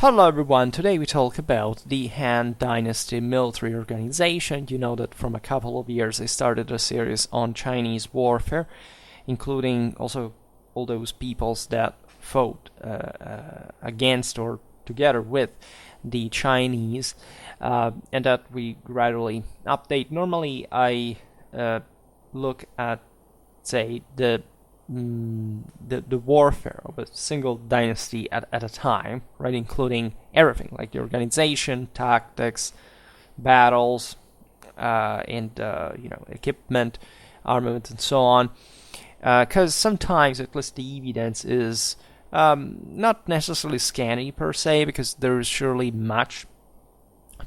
Hello everyone, today we talk about the Han Dynasty military organization. You know that from a couple of years I started a series on Chinese warfare, including also all those peoples that fought against or together with the Chinese, and that we gradually update. Normally I look at, say, the warfare of a single dynasty at a time, right, including everything like the organization, tactics, battles, and equipment, armament, and so on. Because sometimes, at least, the evidence is not necessarily scanty per se, because there is surely much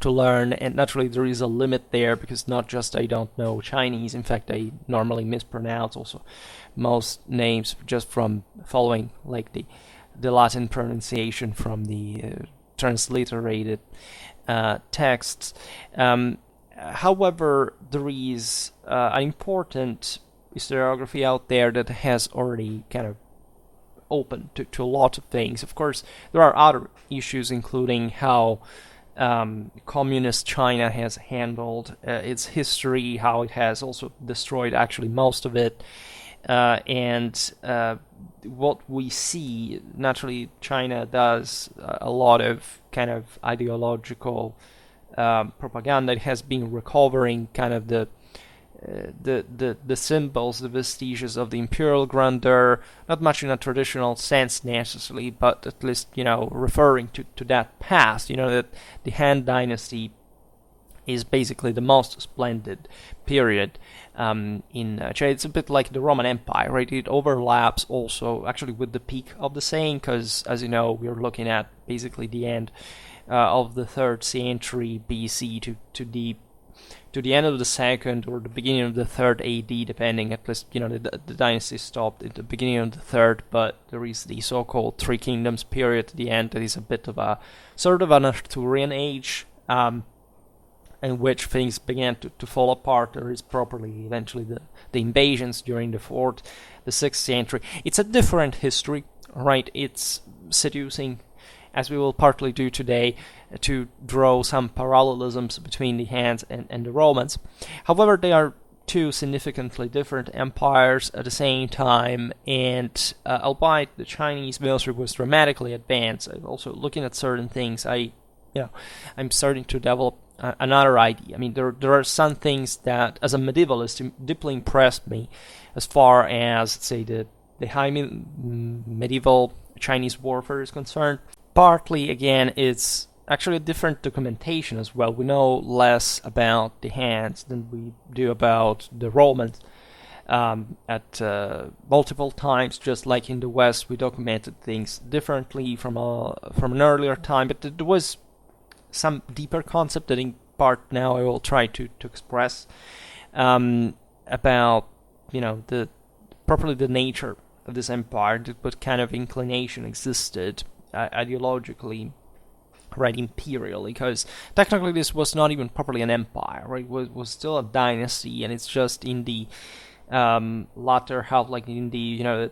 to learn, and naturally there is a limit there, because not just I don't know Chinese, in fact I normally mispronounce also most names just from following like the Latin pronunciation from the transliterated texts. However, there is an important historiography out there that has already kind of opened to a lot of things. Of course, there are other issues, including how communist China has handled its history, how it has also destroyed actually most of it, and what we see, naturally China does a lot of kind of ideological propaganda. It has been recovering kind of the symbols, the vestiges of the imperial grandeur, not much in a traditional sense necessarily, but at least, referring to that past, that the Han Dynasty is basically the most splendid period in China. It's a bit like the Roman Empire, right? It overlaps also actually with the peak of the Sane, because as you know, we're looking at basically the end of the 3rd century BC to the end of the 2nd or the beginning of the 3rd AD, depending. At least, the dynasty stopped at the beginning of the 3rd, but there is the so-called Three Kingdoms period at the end that is a bit of a sort of an Arthurian age, in which things began to fall apart. There is properly eventually the invasions during the 4th, the 6th century. It's a different history, right? It's seducing, as we will partly do today, to draw some parallelisms between the Hans and the Romans. However, they are two significantly different empires at the same time, and albeit the Chinese military was dramatically advanced, also looking at certain things, I'm starting to develop another idea. I mean, there are some things that, as a medievalist, deeply impressed me, as far as, say, the high medieval Chinese warfare is concerned. Partly, again, it's actually a different documentation as well. We know less about the Hans than we do about the Romans. At multiple times, just like in the West, we documented things differently from an earlier time, but there was some deeper concept that in part now I will try to express about the nature of this empire, what kind of inclination existed ideologically, right, imperially, because technically this was not even properly an empire, right? It was still a dynasty, and it's just in the latter half, like in the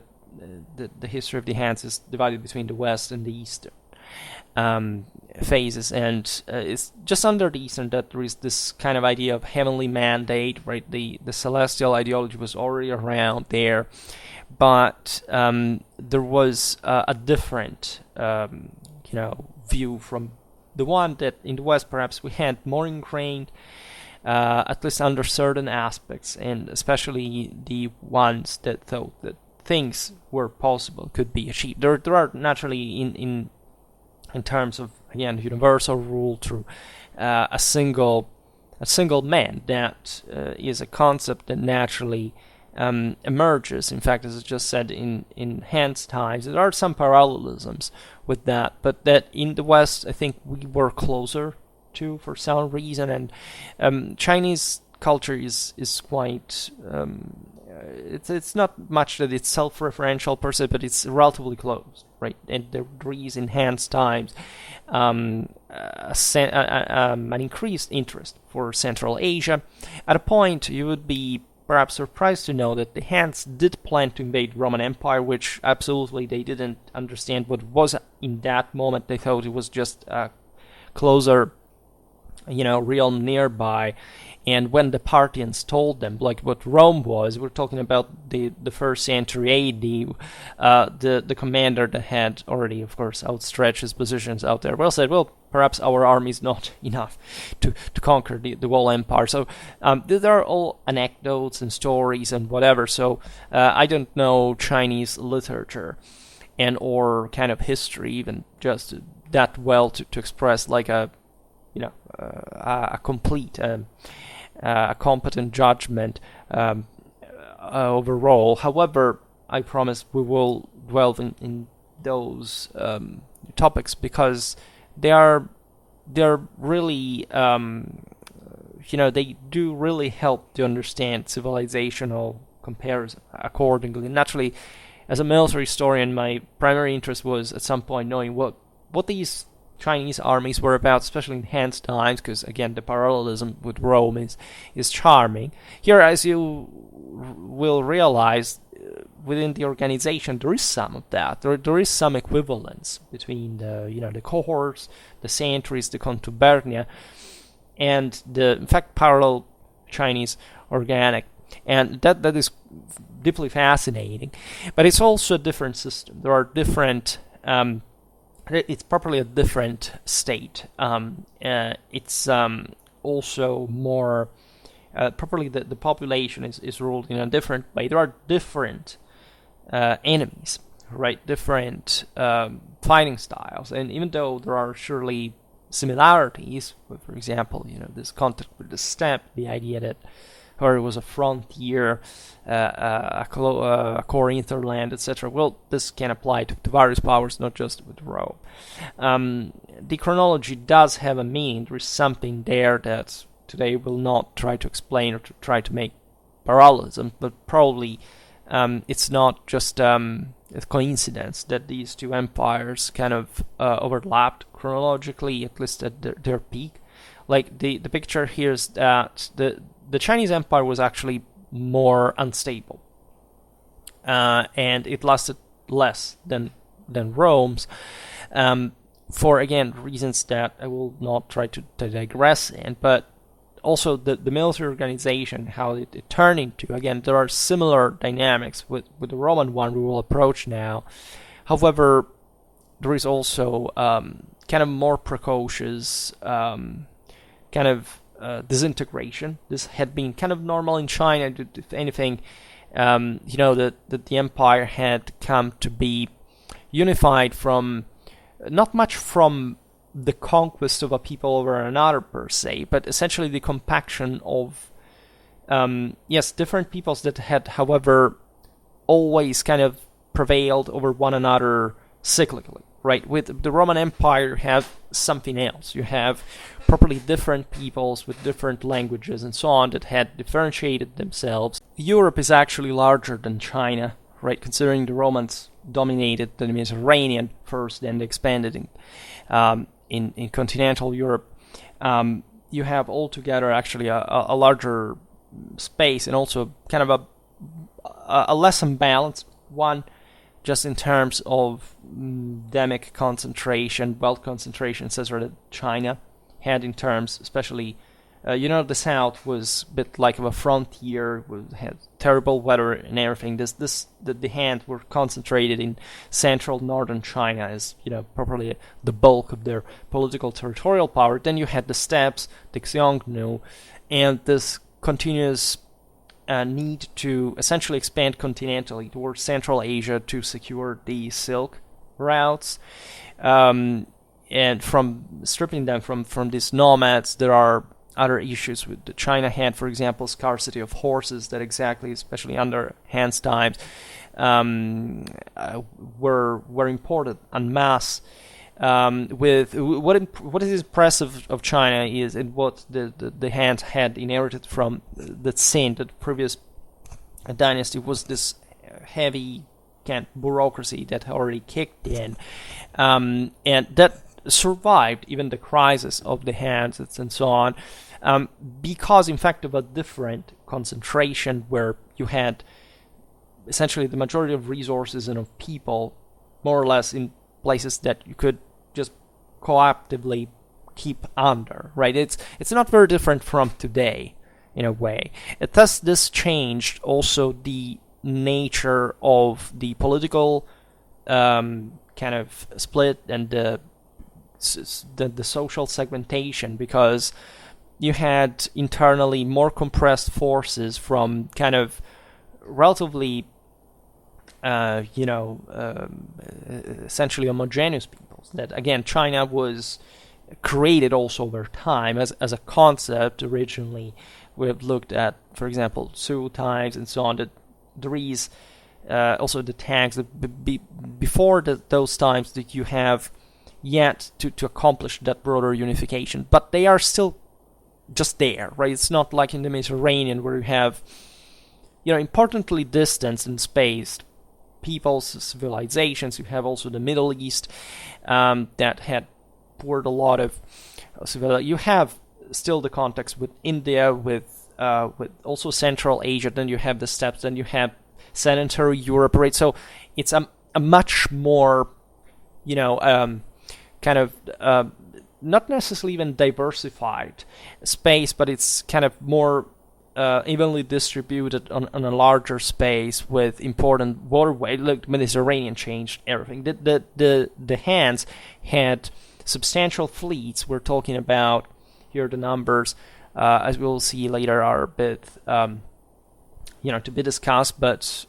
the history of the Hans is divided between the West and the Eastern phases, and it's just under the Eastern that there is this kind of idea of heavenly mandate, right? The celestial ideology was already around there, but there was a different view from the one that in the West perhaps we had more ingrained, at least under certain aspects, and especially the ones that thought that things were possible, could be achieved. There are naturally in terms of, again, universal rule through a single man. That is a concept that naturally emerges. In fact, as I just said, in Hans times, there are some parallelisms with that, but that in the West, I think we were closer to, for some reason, and Chinese culture is quite. It's not much that it's self-referential per se, but it's relatively close, right? And there is in Hans times an increased interest for Central Asia. At a point, you would be perhaps surprised to know that the Hans did plan to invade Roman Empire, which absolutely they didn't understand what was in that moment. They thought it was just a closer, realm nearby. And when the Parthians told them, like what Rome was, we're talking about the first century AD, the commander that had already, of course, outstretched his positions out there, said, perhaps our army is not enough to conquer the whole empire. So these are all anecdotes and stories and whatever. So I don't know Chinese literature and or kind of history even just that well to express like a complete, a competent judgment overall. However, I promise we will delve in those topics because they're really, they do really help to understand civilizational comparison accordingly. Naturally, as a military historian, my primary interest was at some point knowing what these Chinese armies were about, especially in Han's times, because again the parallelism with Rome is charming. Here, as you will realize, within the organization there is some of that. There is some equivalence between the cohorts, the centuries, the contubernia, and the in fact parallel Chinese organic, and that is deeply fascinating. But it's also a different system. There are different. It's properly a different state. It's also more properly the population is ruled in a different way. There are different enemies, right? Different fighting styles, and even though there are surely similarities, for example, this contact with the steppe, the idea that or it was a frontier, a core hinterland, etc. Well, this can apply to various powers, not just with Rome. The chronology does have a meaning. There is something there that today will not try to explain or to try to make parallelism, but probably it's not just a coincidence that these two empires kind of overlapped chronologically, at least at their peak. Like the picture here is that the Chinese Empire was actually more unstable, and it lasted less than Rome's, for again reasons that I will not try to digress in, but also the military organization, how it turned into. Again, there are similar dynamics with the Roman one we will approach now. However, there is also kind of more precocious kind of disintegration. This had been kind of normal in China. If anything, that the empire had come to be unified from not much from the conquest of a people over another per se, but essentially the compaction of different peoples that had, however, always kind of prevailed over one another cyclically. Right, with the Roman Empire, you have something else. You have properly different peoples with different languages and so on that had differentiated themselves. Europe is actually larger than China, right? Considering the Romans dominated the Mediterranean first, then they expanded in continental Europe. You have altogether actually a larger space, and also kind of a less unbalanced one, just in terms of endemic concentration, wealth concentration, etc. that China had in terms, especially, the South was a bit like a frontier, had terrible weather and everything. The hands were concentrated in central northern China as, properly the bulk of their political territorial power. Then you had the steppes, the Xiongnu, and this continuous need to essentially expand continentally towards Central Asia to secure the Silk routes, and from stripping them from these nomads, there are other issues with the China had, for example, scarcity of horses that exactly, especially under Han's times, were imported en masse. With what is impressive of China is and what the Han had inherited from the Qin, the previous dynasty, was this heavy kind of bureaucracy that already kicked in, and that survived even the crisis of the Hans and so on. because in fact of a different concentration where you had essentially the majority of resources and of people more or less in places that you could just cooperatively keep under, right? It's not very different from today in a way. Thus, this changed also the nature of the political kind of split and the social segmentation, because you had internally more compressed forces from kind of relatively essentially homogeneous peoples. That again, China was created also over time as a concept. Originally, we have looked at, for example, Zhou times and so on. That there is also the tags before those times that you have yet to accomplish that broader unification, but they are still just there, right? It's not like in the Mediterranean where you have, importantly distanced and spaced peoples, civilizations. You have also the Middle East that had poured a lot of civilization. You have still the context with India, with also Central Asia. Then you have the steppes. Then you have sedentary Europe, right? So it's a much more, kind of not necessarily even diversified space, but it's kind of more evenly distributed on a larger space with important waterway. Look, the Mediterranean changed everything. The Hands had substantial fleets. We're talking about here the numbers, as we will see later, are a bit to be discussed, but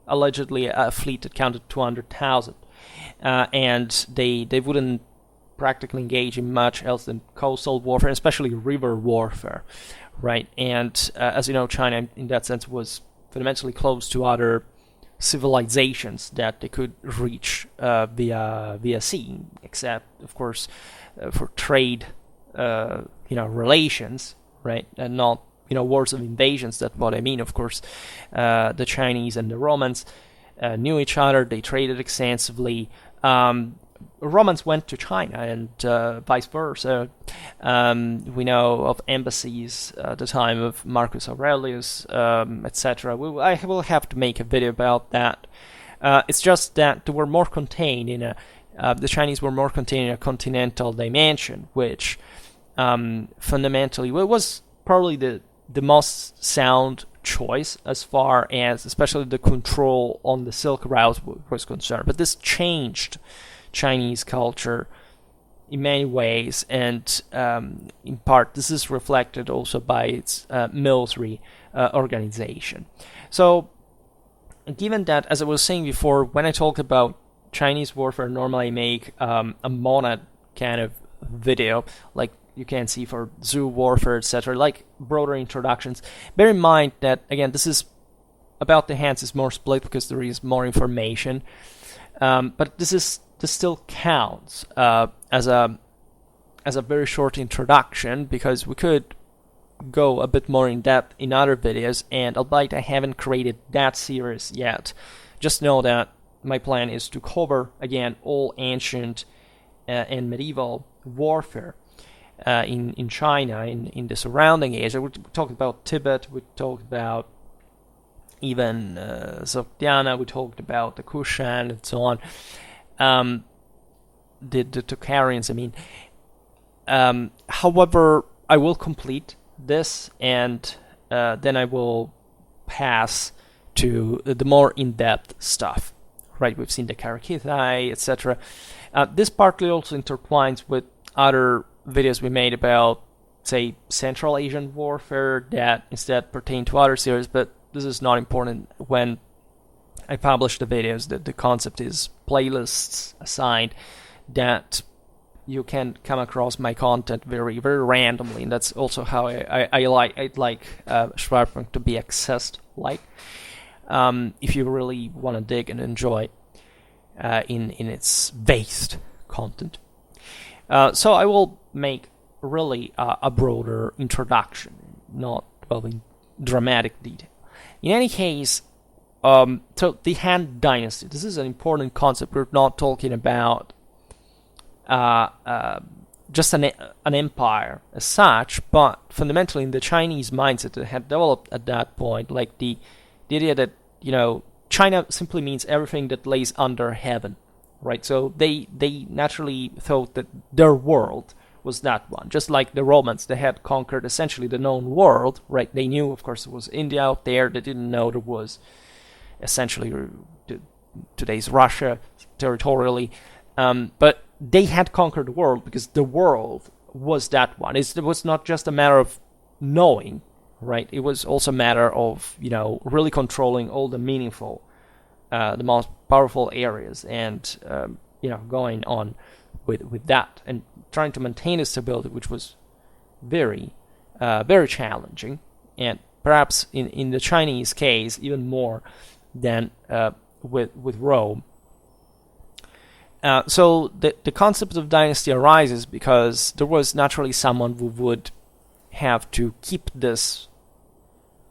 allegedly a fleet that counted 200,000, and they wouldn't practically engage in much else than coastal warfare, especially river warfare, right? And as you know, China in that sense was fundamentally close to other civilizations that they could reach via sea, except of course for trade, relations, right? And not wars of invasions. That's what I mean. Of course, the Chinese and the Romans knew each other. They traded extensively. Romans went to China and vice versa. We know of embassies at the time of Marcus Aurelius, etc. I will have to make a video about that. It's just that they were more contained in the Chinese were more contained in a continental dimension, which fundamentally was probably the most sound choice as far as especially the control on the Silk Route was concerned. But this changed Chinese culture in many ways, and in part this is reflected also by its military organization. So given that, as I was saying before, when I talk about Chinese warfare, normally I make a monad kind of video, like you can see for Zhou warfare, etc., like broader introductions. Bear in mind that, again, this is about the Hands is more split because there is more information, but this still counts as a very short introduction, because we could go a bit more in depth in other videos, and albeit I haven't created that series yet, just know that my plan is to cover again all ancient and medieval warfare in China, in the surrounding Asia. We talked about Tibet, we talked about even Sogdiana, we talked about the Kushan and so on. The Tokharians, I mean. However, I will complete this, and then I will pass to the more in-depth stuff. Right, we've seen the Karakithai, etc. This partly also intertwines with other videos we made about, say, Central Asian warfare that instead pertain to other series, but this is not important when I publish the videos. The concept is playlists assigned that you can come across my content very, very randomly, and that's also how I'd like Schwerpunkt to be accessed like. If you really want to dig and enjoy in its vast content. So I will make really a broader introduction, not in dramatic detail. In any case, so the Han Dynasty, this is an important concept. We're not talking about just an empire as such, but fundamentally in the Chinese mindset that had developed at that point, like the idea that, China simply means everything that lays under heaven, right? So they naturally thought that their world was that one. Just like the Romans, they had conquered essentially the known world, right? They knew, of course, there was India out there. They didn't know there was essentially today's Russia territorially, but they had conquered the world because the world was that one. It was not just a matter of knowing, right? It was also a matter of, really controlling all the meaningful, the most powerful areas, and, going on with that and trying to maintain a stability, which was very, very challenging, and perhaps in the Chinese case, even more than with Rome. So the concept of dynasty arises because there was naturally someone who would have to keep this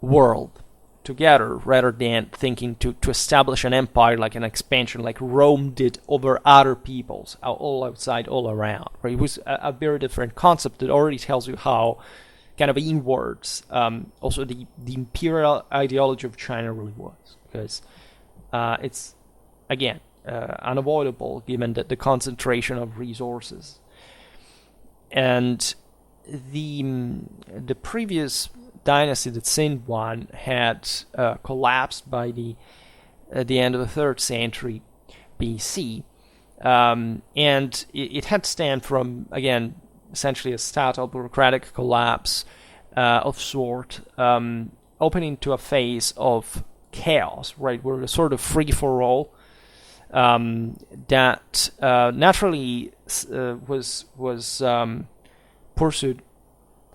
world together rather than thinking to establish an empire, like an expansion like Rome did over other peoples, all outside, all around. Right? It was a very different concept that already tells you how kind of inwards also the imperial ideology of China really was, because it's, again, unavoidable given that the concentration of resources. And the previous dynasty, the Xin one, had collapsed by the end of the 3rd century BC, and it had stemmed from, again, essentially a statal bureaucratic collapse of sort, opening to a phase of chaos, right, where a sort of free-for-all that naturally was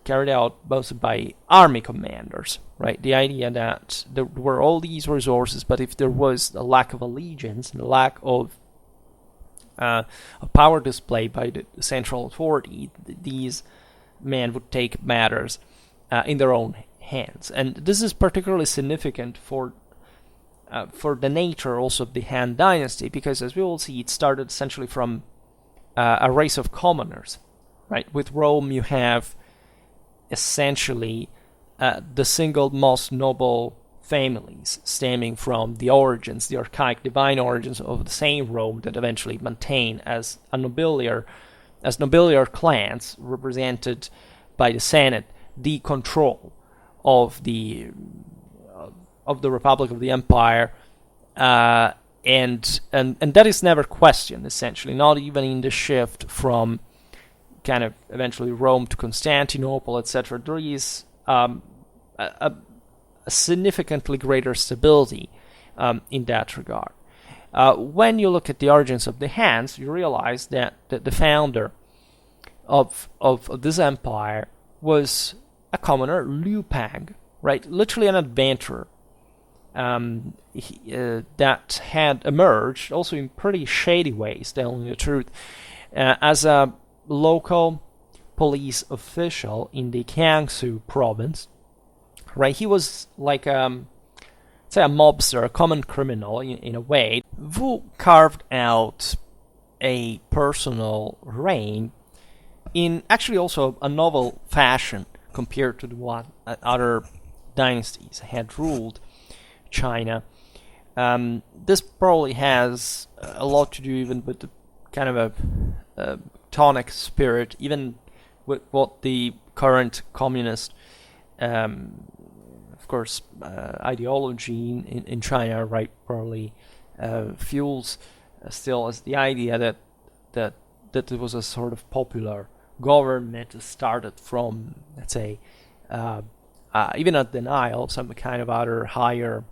carried out mostly by army commanders, right? The idea that there were all these resources, but if there was a lack of allegiance and a lack of a power display by the central authority, these men would take matters in their own hands. And this is particularly significant for the nature also of the Han Dynasty, because as we will see, it started essentially from a race of commoners, right? With Rome, you have essentially the single most noble families stemming from the origins, the archaic divine origins of the same Rome that eventually maintain as nobiliar clans represented by the Senate the control of the Republic of the Empire, and that is never questioned, essentially, not even in the shift from kind of eventually Rome to Constantinople, etc. There is a significantly greater stability in that regard. When you look at the origins of the Hans, you realize that the founder of this empire was a commoner, Liu Pang, right? Literally an adventurer that had emerged, also in pretty shady ways, telling the truth, as a local police official in the Jiangsu province, right? He was like, say, a mobster, a common criminal in a way, who carved out a personal reign in actually also a novel fashion compared to the one other dynasties had ruled China. This probably has a lot to do even with the kind of a tonic spirit, even with what the current communist, of course, ideology in China, right, probably fuels still as the idea that it was a sort of popular government that started from, let's say, even a denial of some kind of other higher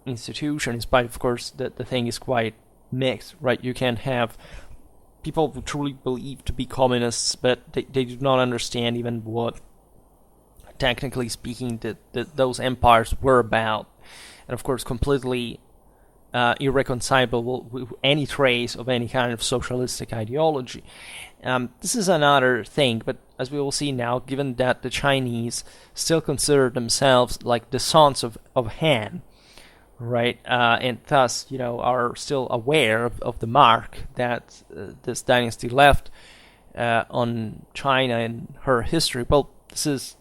institution, in spite, of course, that the thing is quite mixed, right? You can have people who truly believe to be communists, but they do not understand even what, technically speaking, that those empires were about, and of course completely irreconcilable with any trace of any kind of socialistic ideology. This is another thing, but as we will see now, given that the Chinese still consider themselves like the sons of Han, right, and thus, are still aware of the mark that this dynasty left on China and her history, well, this is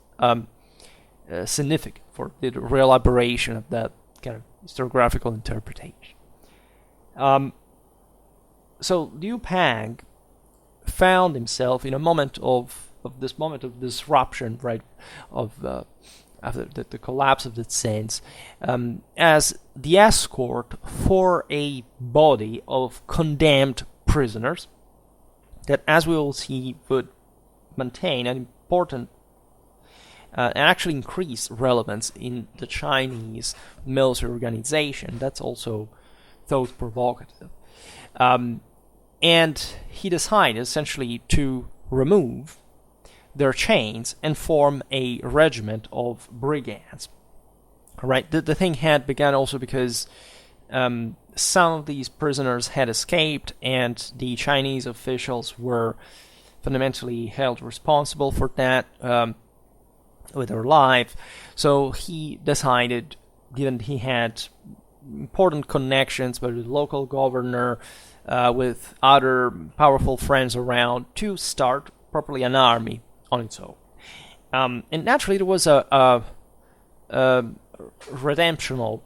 significant for the real elaboration of that kind of historiographical interpretation. So Liu Pang found himself in a moment of disruption, right, of after the collapse of the Tsins, as the escort for a body of condemned prisoners that, as we will see, would maintain an important and actually increase relevance in the Chinese military organization. That's also thought provocative. And he decided essentially to remove their chains and form a regiment of brigands. Right. The thing had begun also because some of these prisoners had escaped, and the Chinese officials were fundamentally held responsible for that with their life. So he decided, given he had important connections with the local governor, with other powerful friends around, to start properly an army on its own. And naturally, there was a redemptional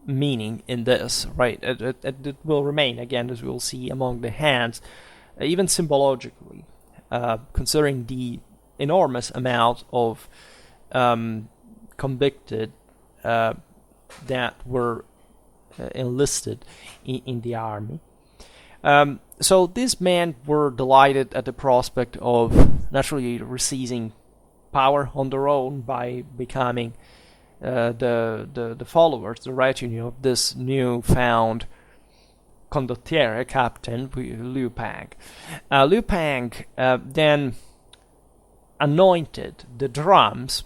meaning in this, right? It will remain, again, as we will see, among the Han's, even symbologically, considering the enormous amount of convicted that were enlisted in the army. So these men were delighted at the prospect of naturally seizing power on their own by becoming the followers, the retinue of this newfound condottiere captain, Liu Pang. Liu Pang then anointed the drums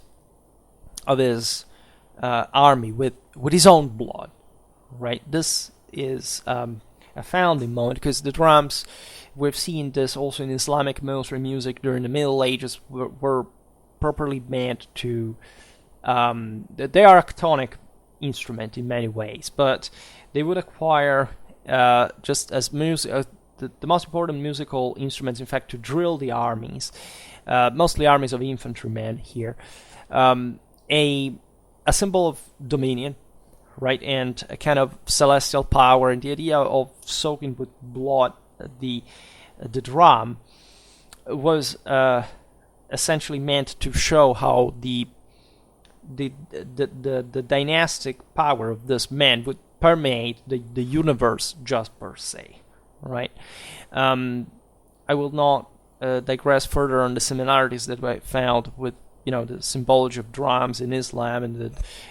of his army with his own blood. Right, this is a founding moment, because the drums, we've seen this also in Islamic military music during the Middle Ages, were properly meant to. They are a tonic instrument in many ways, but they would acquire just as music. The most important musical instruments, in fact, to drill the armies, mostly armies of infantrymen here, a symbol of dominion, right, and a kind of celestial power, and the idea of soaking with blood the drum was essentially meant to show how the dynastic power of this man would permeate the universe just per se, right? I will not digress further on the similarities that I found with the symbology of drums in Islam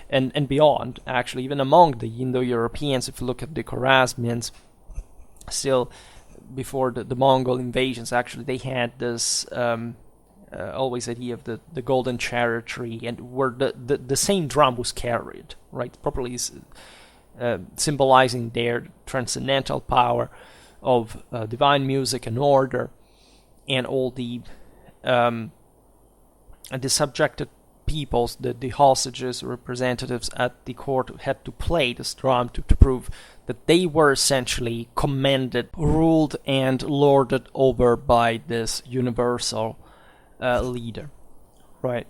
and beyond, actually, even among the Indo-Europeans. If you look at the Khwarezmians, still before the Mongol invasions, actually, they had this always idea of the golden chariotry, and where the same drum was carried, right, properly symbolizing their transcendental power of divine music and order, and all the subjected peoples, the hostages, representatives at the court, had to play this drum to prove that they were essentially commanded, ruled, and lorded over by this universal leader, right?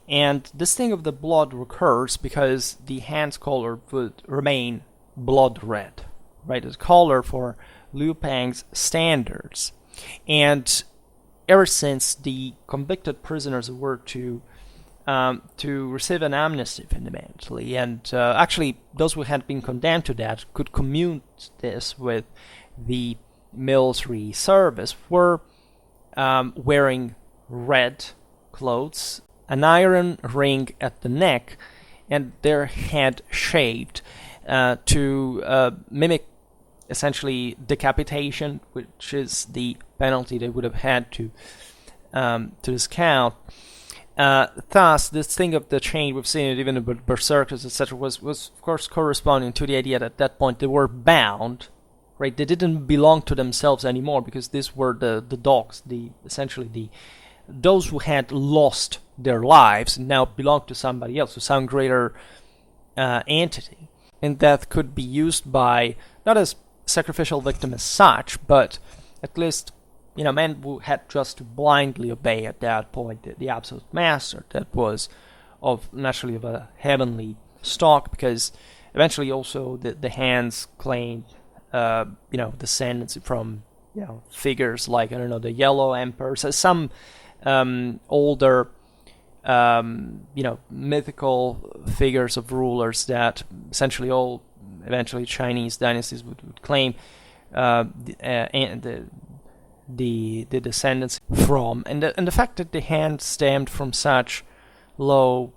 And this thing of the blood recurs because the hand's color would remain blood red, right? The color for Liu Pang's standards. And ever since the convicted prisoners were to receive an amnesty fundamentally, and actually those who had been condemned to that could commute this with the military service, were wearing red clothes, an iron ring at the neck, and their head shaved to mimic essentially decapitation, which is the penalty they would have had to discount. Thus, this thing of the chain, we've seen it even in berserkers, etc., was of course corresponding to the idea that at that point they were bound, right? They didn't belong to themselves anymore, because these were the dogs, those who had lost their lives and now belonged to somebody else, to some greater entity, and that could be used by, not as sacrificial victim as such, but at least men who had just to blindly obey at that point the absolute master that was naturally of a heavenly stock, because eventually also the Han's claimed descendancy from figures like, I don't know, the Yellow Emperor, so some older mythical figures of rulers that essentially all eventually Chinese dynasties would claim the descendants from, and the fact that the Han stemmed from such low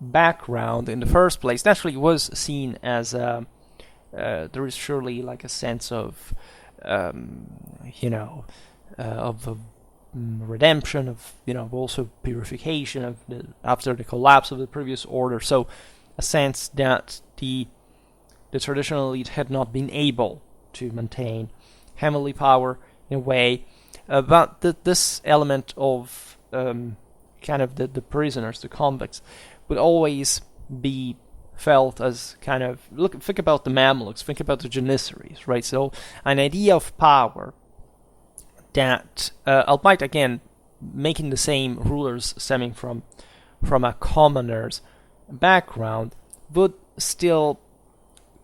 background in the first place naturally was seen as there is surely like a sense of redemption, of also purification after the collapse of the previous order. So a sense that the traditional elite had not been able to maintain heavenly power in a way, but this element of kind of the prisoners, the convicts, would always be felt as kind of, think about the Mamluks, think about the Janissaries, right? So an idea of power that, albeit again making the same rulers stemming from a commoner's background, would still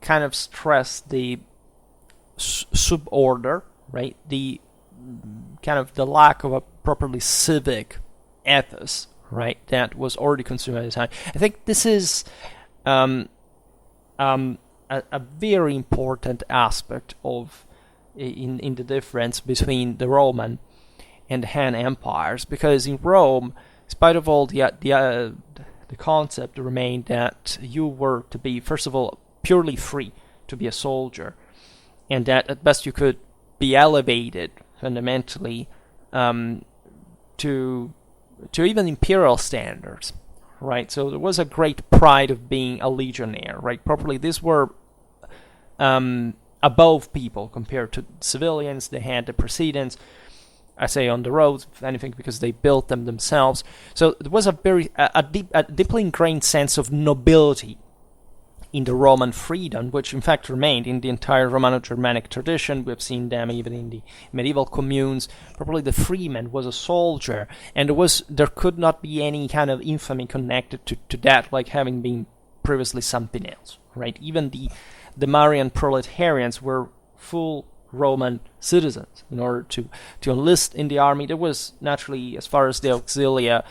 kind of stress the suborder, right? The kind of the lack of a properly civic ethos, right? That was already consumed at the time. I think this is a very important aspect of in the difference between the Roman and the Han empires, because in Rome, in spite of all the concept remained that you were to be, first of all, purely free to be a soldier, and that at best you could be elevated fundamentally to even imperial standards, right? So there was a great pride of being a legionnaire, right? Properly, these were above people compared to civilians. They had the precedence, I say, on the roads, if anything, because they built them themselves. So there was a deeply ingrained sense of nobility in the Roman freedom, which in fact remained in the entire Romano-Germanic tradition. We've seen them even in the medieval communes. Probably the freeman was a soldier, and there could not be any kind of infamy connected to that, like having been previously something else, right? Even the Marian proletarians were full Roman citizens in order to enlist in the army. There was naturally, as far as the auxilia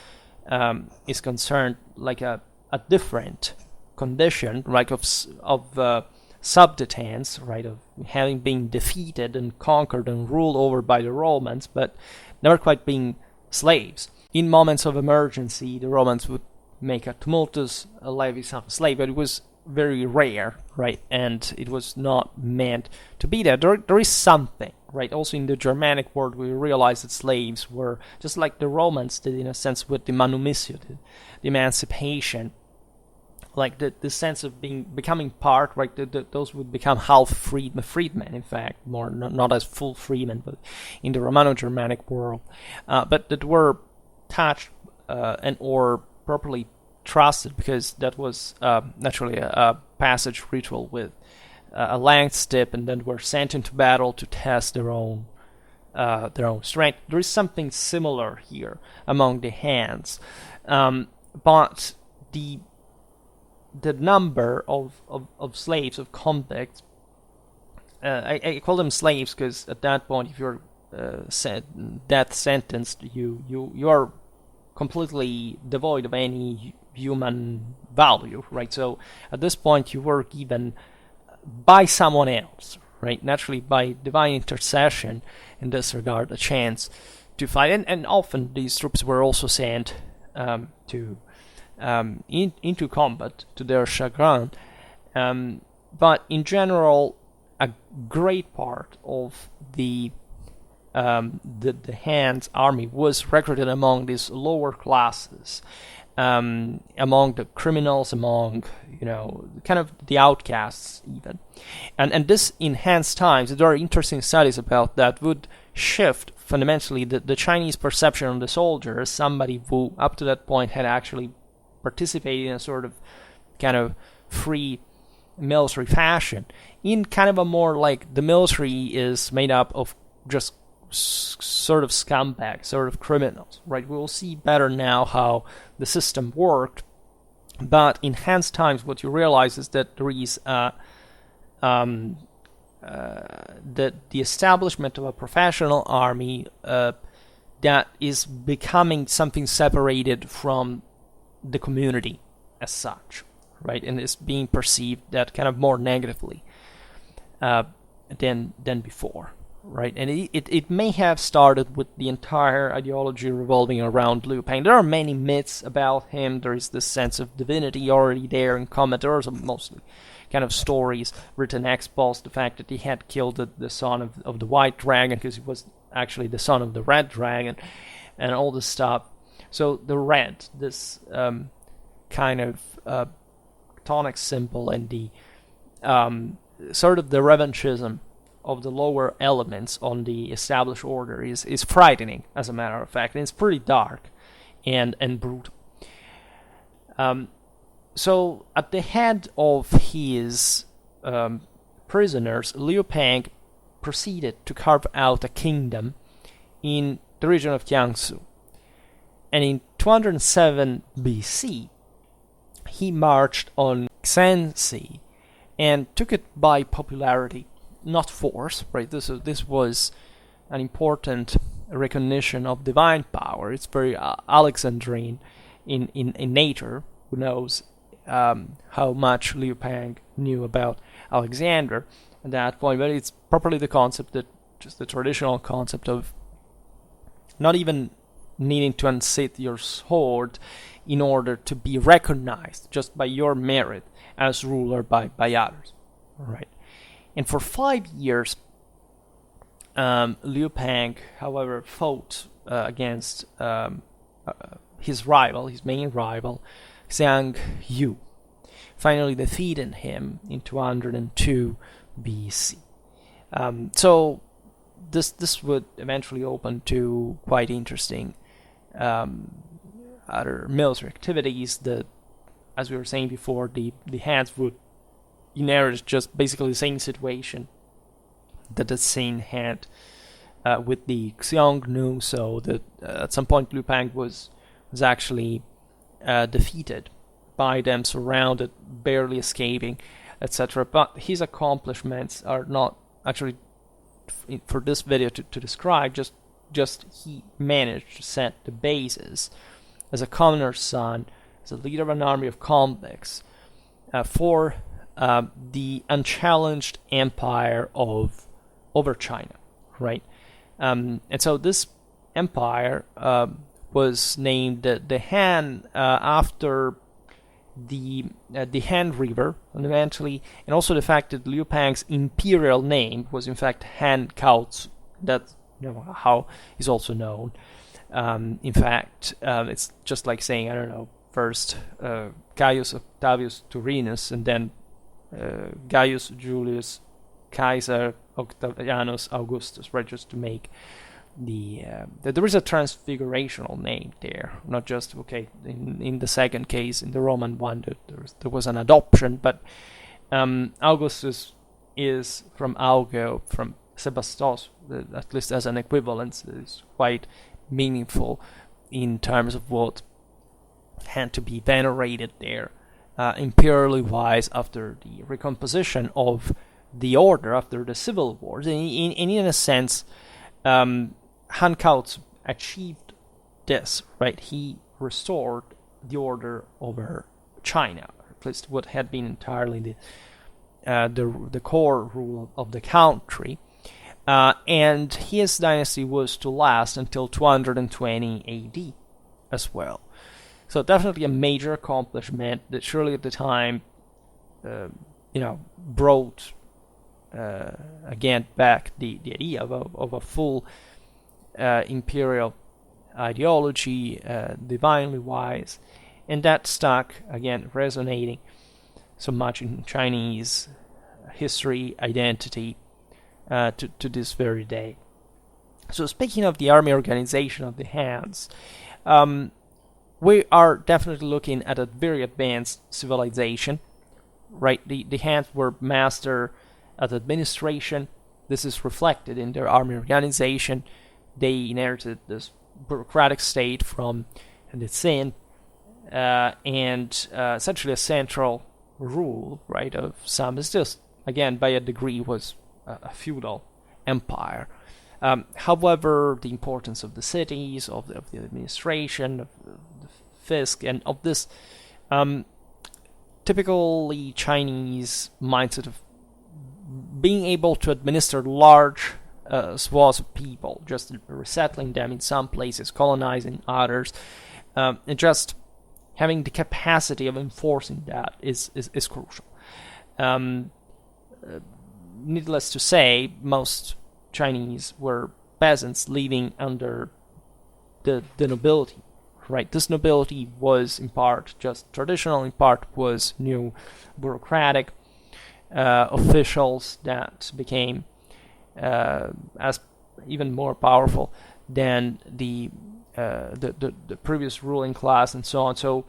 is concerned, like a different condition, right, of subdetents, right, of having been defeated and conquered and ruled over by the Romans, but never quite being slaves. In moments of emergency, the Romans would make a tumultuous levy some slave, but it was very rare, right, and it was not meant to be there. There is something, right, also in the Germanic world we realize that slaves were, just like the Romans did in a sense with the manumissio, the emancipation, like the sense of becoming part, right? Those would become half freedmen, in fact, more not as full freemen, but in the Romano-Germanic world, but that were touched and or properly trusted, because that was naturally a passage ritual with a length step, and then were sent into battle to test their own strength. There is something similar here among the Hans, but the number of slaves, of convicts, I call them slaves because at that point, if you're death sentenced, you are completely devoid of any human value, right? So at this point, you were given by someone else, right? Naturally, by divine intercession, in this regard, a chance to fight, and often these troops were also sent into combat, to their chagrin, but in general, a great part of the Han's army was recruited among these lower classes, among the criminals, among kind of the outcasts even, and this in Han's times, there are interesting studies about that, would shift fundamentally the Chinese perception of the soldier as somebody who up to that point had actually participated in a sort of kind of free military fashion, in kind of a more like the military is made up of just sort of scumbags, sort of criminals, right? We will see better now how the system worked, but in Han's times, what you realize is that there is that the establishment of a professional army that is becoming something separated from the community as such, right? And is being perceived that kind of more negatively than before, right? And it may have started with the entire ideology revolving around Liu Pang. There are many myths about him. There is this sense of divinity already there in common. There are some mostly kind of stories written ex post, the fact that he had killed the son of the White Dragon because he was actually the son of the Red Dragon, and all this stuff. So the red, this kind of tonic symbol, and the sort of the revanchism of the lower elements on the established order is frightening, as a matter of fact, and it's pretty dark and brutal. So at the head of his prisoners, Liu Pang proceeded to carve out a kingdom in the region of Jiangsu. And in 207 BC, he marched on Xanxi and took it by popularity, not force, right? This was an important recognition of divine power. It's very Alexandrine in nature. Who knows how much Liu Pang knew about Alexander at that point, but it's properly the concept that just the traditional concept of not even needing to unseat your sword in order to be recognized just by your merit as ruler by others, right? And for 5 years, Liu Pang, however, fought against his main rival, Xiang Yu, finally defeating him in 202 BC. So this would eventually open to quite interesting other military activities. That, as we were saying before, the Hans would inherit just basically the same situation that the Xin had with the Xiongnu. So that at some point Liu Pang was actually defeated by them, surrounded, barely escaping, etc. But his accomplishments are not actually for this video to describe. Just he managed to set the basis as a commoner's son, as a leader of an army of convicts, for the unchallenged empire over China, right? And so this empire was named the Han after the Han River, fundamentally, and also the fact that Liu Pang's imperial name was in fact Han Kaozu. That's how he's also known. In fact, it's just like saying, I don't know, first Gaius Octavius Turinus and then Gaius Julius Caesar Octavianus Augustus, right? Just to make there is a transfigurational name there, not just in the second case, in the Roman one, there was an adoption, but Augustus is from Augo, from Sebastos, at least as an equivalence. Is quite meaningful in terms of what had to be venerated there, imperially wise, after the recomposition of the order after the civil wars. And in a sense, Han Kaozu achieved this, right? He restored the order over China, replaced what had been entirely the core rule of the country, and his dynasty was to last until 220 AD as well. So definitely a major accomplishment that surely at the time, brought again back the idea of a full imperial ideology, divinely wise, and that stuck, again, resonating so much in Chinese history, identity, to this very day. So speaking of the army organization of the Hans, we are definitely looking at a very advanced civilization, right? The Hans were master at administration, this is reflected in their army organization. They inherited this bureaucratic state from the Qin, and essentially a central rule, right, of some. It's just, again, by a degree, was a feudal empire. However, the importance of the cities, of the administration, of the fisc, and of this typically Chinese mindset of being able to administer large swaths of people, just resettling them in some places, colonizing others, and just having the capacity of enforcing that is crucial. Needless to say, most Chinese were peasants living under the nobility, right? This nobility was in part just traditional, in part was new bureaucratic officials that became as even more powerful than the previous ruling class, and so on. So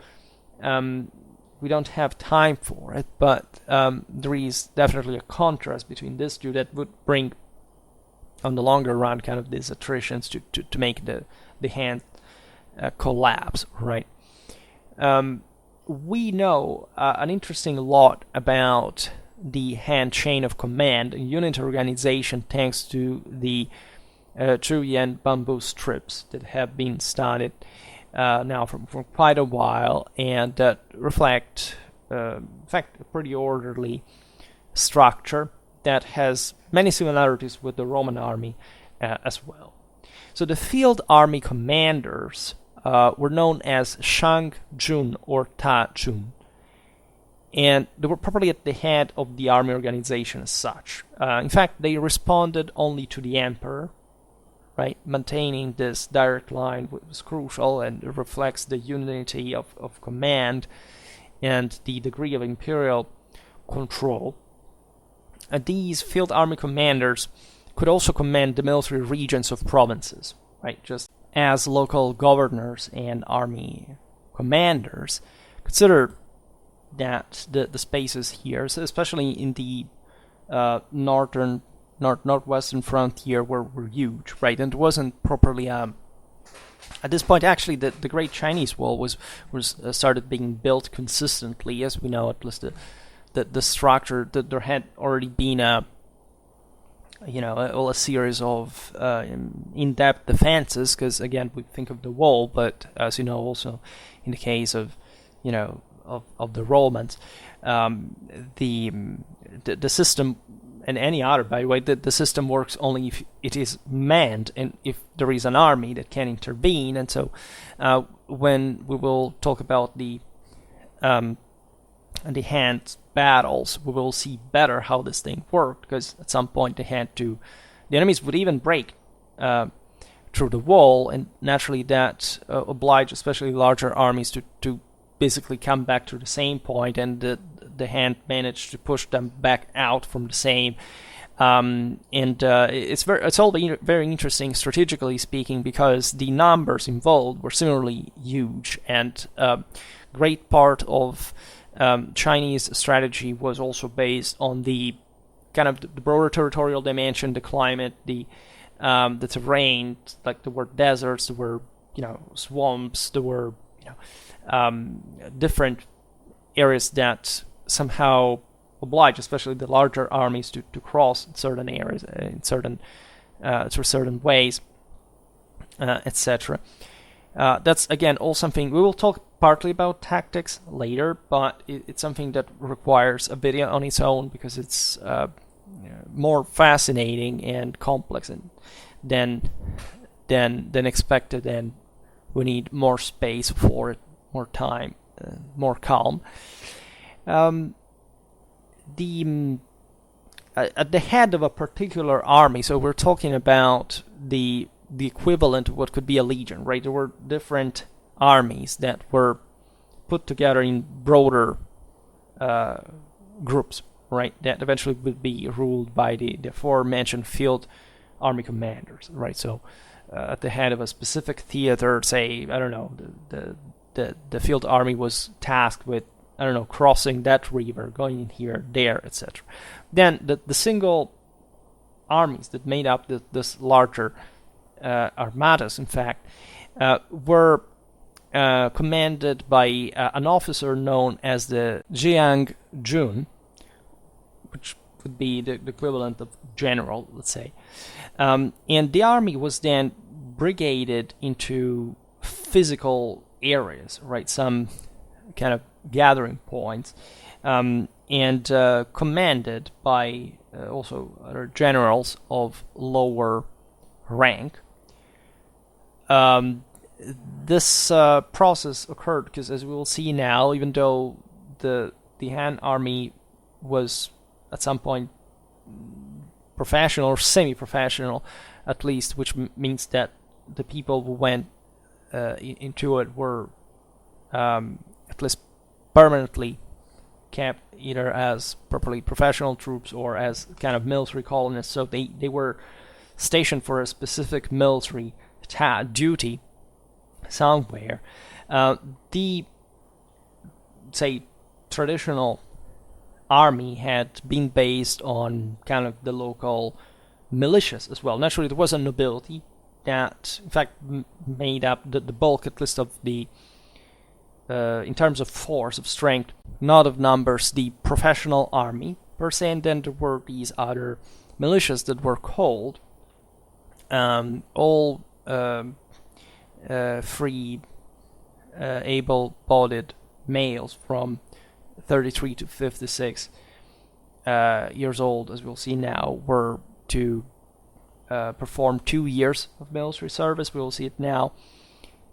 we don't have time for it, but there is definitely a contrast between these two that would bring, on the longer run, kind of these attritions to make the Han collapse, right? We know an interesting lot about the Han chain of command and unit organization thanks to the Zhuyan bamboo strips that have been studied now for quite a while, and that reflect, in fact, a pretty orderly structure that has many similarities with the Roman army as well. So the field army commanders were known as Shang Jun or Ta Jun, and they were probably at the head of the army organization as such. In fact, they responded only to the emperor, right? Maintaining this direct line was crucial, and it reflects the unity of command and the degree of imperial control. These field army commanders could also command the military regions of provinces, right? Just as local governors and army commanders. Consider that the spaces here, especially in the northwestern frontier, were huge, right? And it wasn't properly at this point. Actually, the Great Chinese Wall was started being built consistently, as we know. At least the structure, that there had already been a series of in-depth defenses, because again we think of the wall, but as you know, also in the case of of the Romans, the system, and any other, by the way, the system works only if it is manned and if there is an army that can intervene. And so when we will talk about the hand battles, we will see better how this thing worked, because at some point the enemies would even break through the wall, and naturally that obliged especially larger armies to basically come back to the same point, and the hand managed to push them back out from the same. It's all very interesting strategically speaking, because the numbers involved were similarly huge, and great part of Chinese strategy was also based on the kind of the broader territorial dimension, the climate, the terrain. Like there were deserts, there were swamps, there were different areas that somehow oblige, especially the larger armies, to cross certain areas in certain through certain ways, etc. That's again all something we will talk partly about tactics later, but it's something that requires a video on its own, because it's more fascinating and complex than expected, and we need more space for it, more time, more calm. At the head of a particular army, so we're talking about the equivalent of what could be a legion, right? There were different armies that were put together in broader groups, right? That eventually would be ruled by the aforementioned field army commanders, right? So at the head of a specific theater, say, I don't know, the field army was tasked with, I don't know, crossing that river, going in here, there, etc. Then the single armies that made up this larger armadas, in fact, were commanded by an officer known as the Jiang Jun, which would be the equivalent of general, let's say. And the army was then brigaded into physical areas, right? Some kind of gathering points, and commanded by also other generals of lower rank. This process occurred because, as we will see now, even though the Han army was at some point professional or semi-professional, at least, which means that the people who went into it were at least permanently kept either as properly professional troops or as kind of military colonists. So they were stationed for a specific military duty somewhere. The, say, traditional army had been based on kind of the local militias as well. Naturally, there was a nobility that, in fact, made up the bulk, at least, of the, in terms of force, of strength, not of numbers, the professional army per se, and then there were these other militias that were called all free, able-bodied males from 33 to 56 years old, as we'll see now, were to perform 2 years of military service. We will see it now.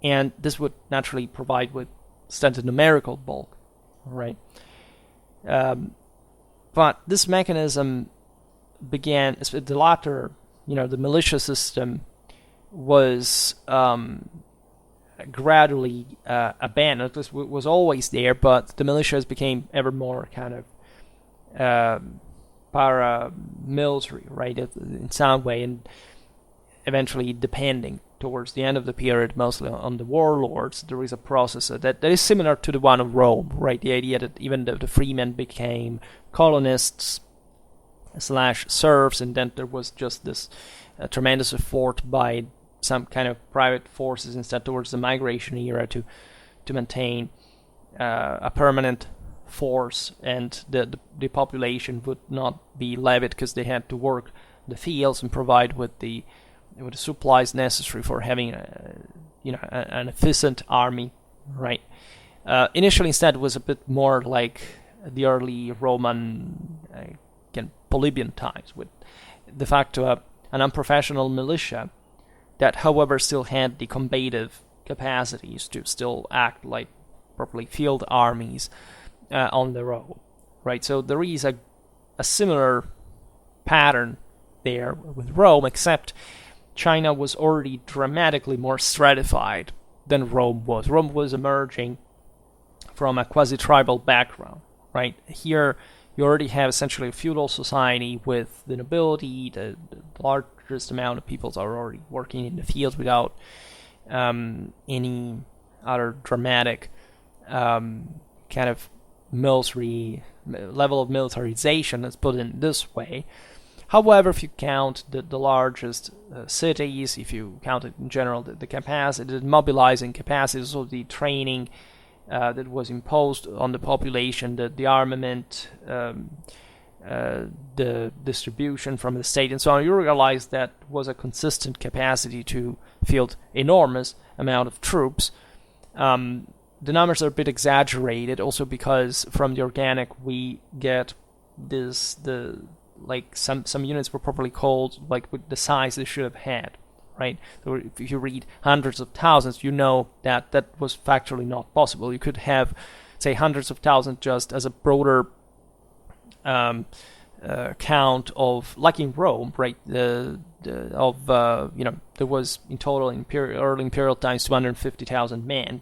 And this would naturally provide with extended numerical bulk, right? But this mechanism began, the latter, the militia system was gradually abandoned. This was always there, but the militias became ever more kind of paramilitary, right, in some way, and eventually depending towards the end of the period mostly on the warlords. There is a process that is similar to the one of Rome, right? The idea that even the freemen became colonists / serfs, and then there was just this tremendous effort by some kind of private forces instead towards the migration era to maintain a permanent force, and the population would not be levied because they had to work the fields and provide with the supplies necessary for having an efficient army, right? Initially, instead, was a bit more like the early Roman Polybian times, with de facto an unprofessional militia that, however, still had the combative capacities to still act like properly field armies on their own, right? So there is a similar pattern there with Rome, except China was already dramatically more stratified than Rome was. Rome was emerging from a quasi-tribal background, right? Here, you already have essentially a feudal society with the nobility. The largest amount of peoples are already working in the fields without any other dramatic kind of military level of militarization, let's put it this way. However, if you count the largest cities, if you count it in general, the capacity, the mobilizing capacity, so the training that was imposed on the population, the armament, the distribution from the state, and so on, you realize that was a consistent capacity to field enormous amount of troops. The numbers are a bit exaggerated, also because from the organic we get some units were properly called like with the size they should have had, right? So if you read hundreds of thousands, you know that was factually not possible. You could have, say, hundreds of thousands just as a broader count of, like in Rome, right? There was in total in early imperial times 250,000 men,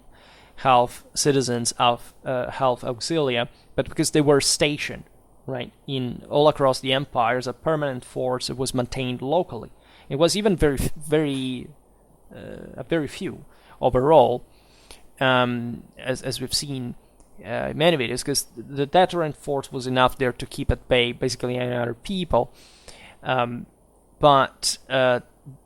half citizens, half auxilia, but because they were stationed, right, in all across the empire as a permanent force, it was maintained locally. It was even very few overall, as we've seen in many videos, because the deterrent force was enough there to keep at bay basically any other people. but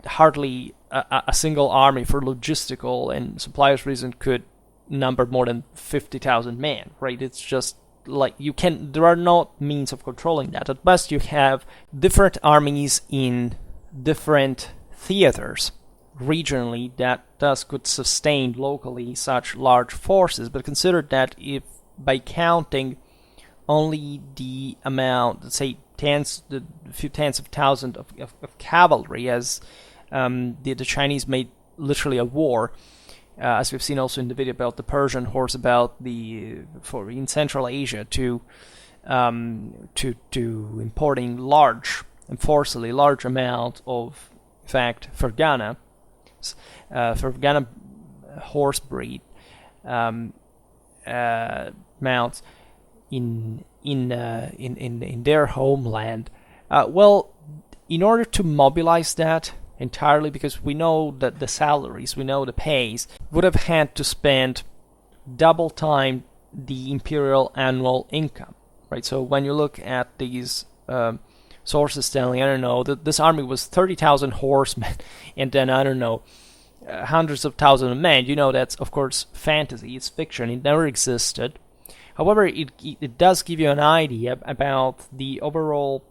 hardly a single army for logistical and supplies reasons could number more than 50,000 men, right? It's just like there are no means of controlling that. At best, you have different armies in different theaters regionally that thus could sustain locally such large forces. But consider that if by counting only the amount, let's say a few tens of thousands of cavalry, as the Chinese made literally a war, as we've seen also in the video about the Persian horse, about in Central Asia to importing forcibly large amount of, in fact, Fergana horse breed mounts in their homeland. Well, in order to mobilize that entirely, because we know that the salaries, we know the pays, would have had to spend double time the imperial annual income, right? So when you look at these sources telling, I don't know, that this army was 30,000 horsemen, and then, I don't know, hundreds of thousands of men, that's, of course, fantasy, it's fiction, it never existed. However, it does give you an idea about the overall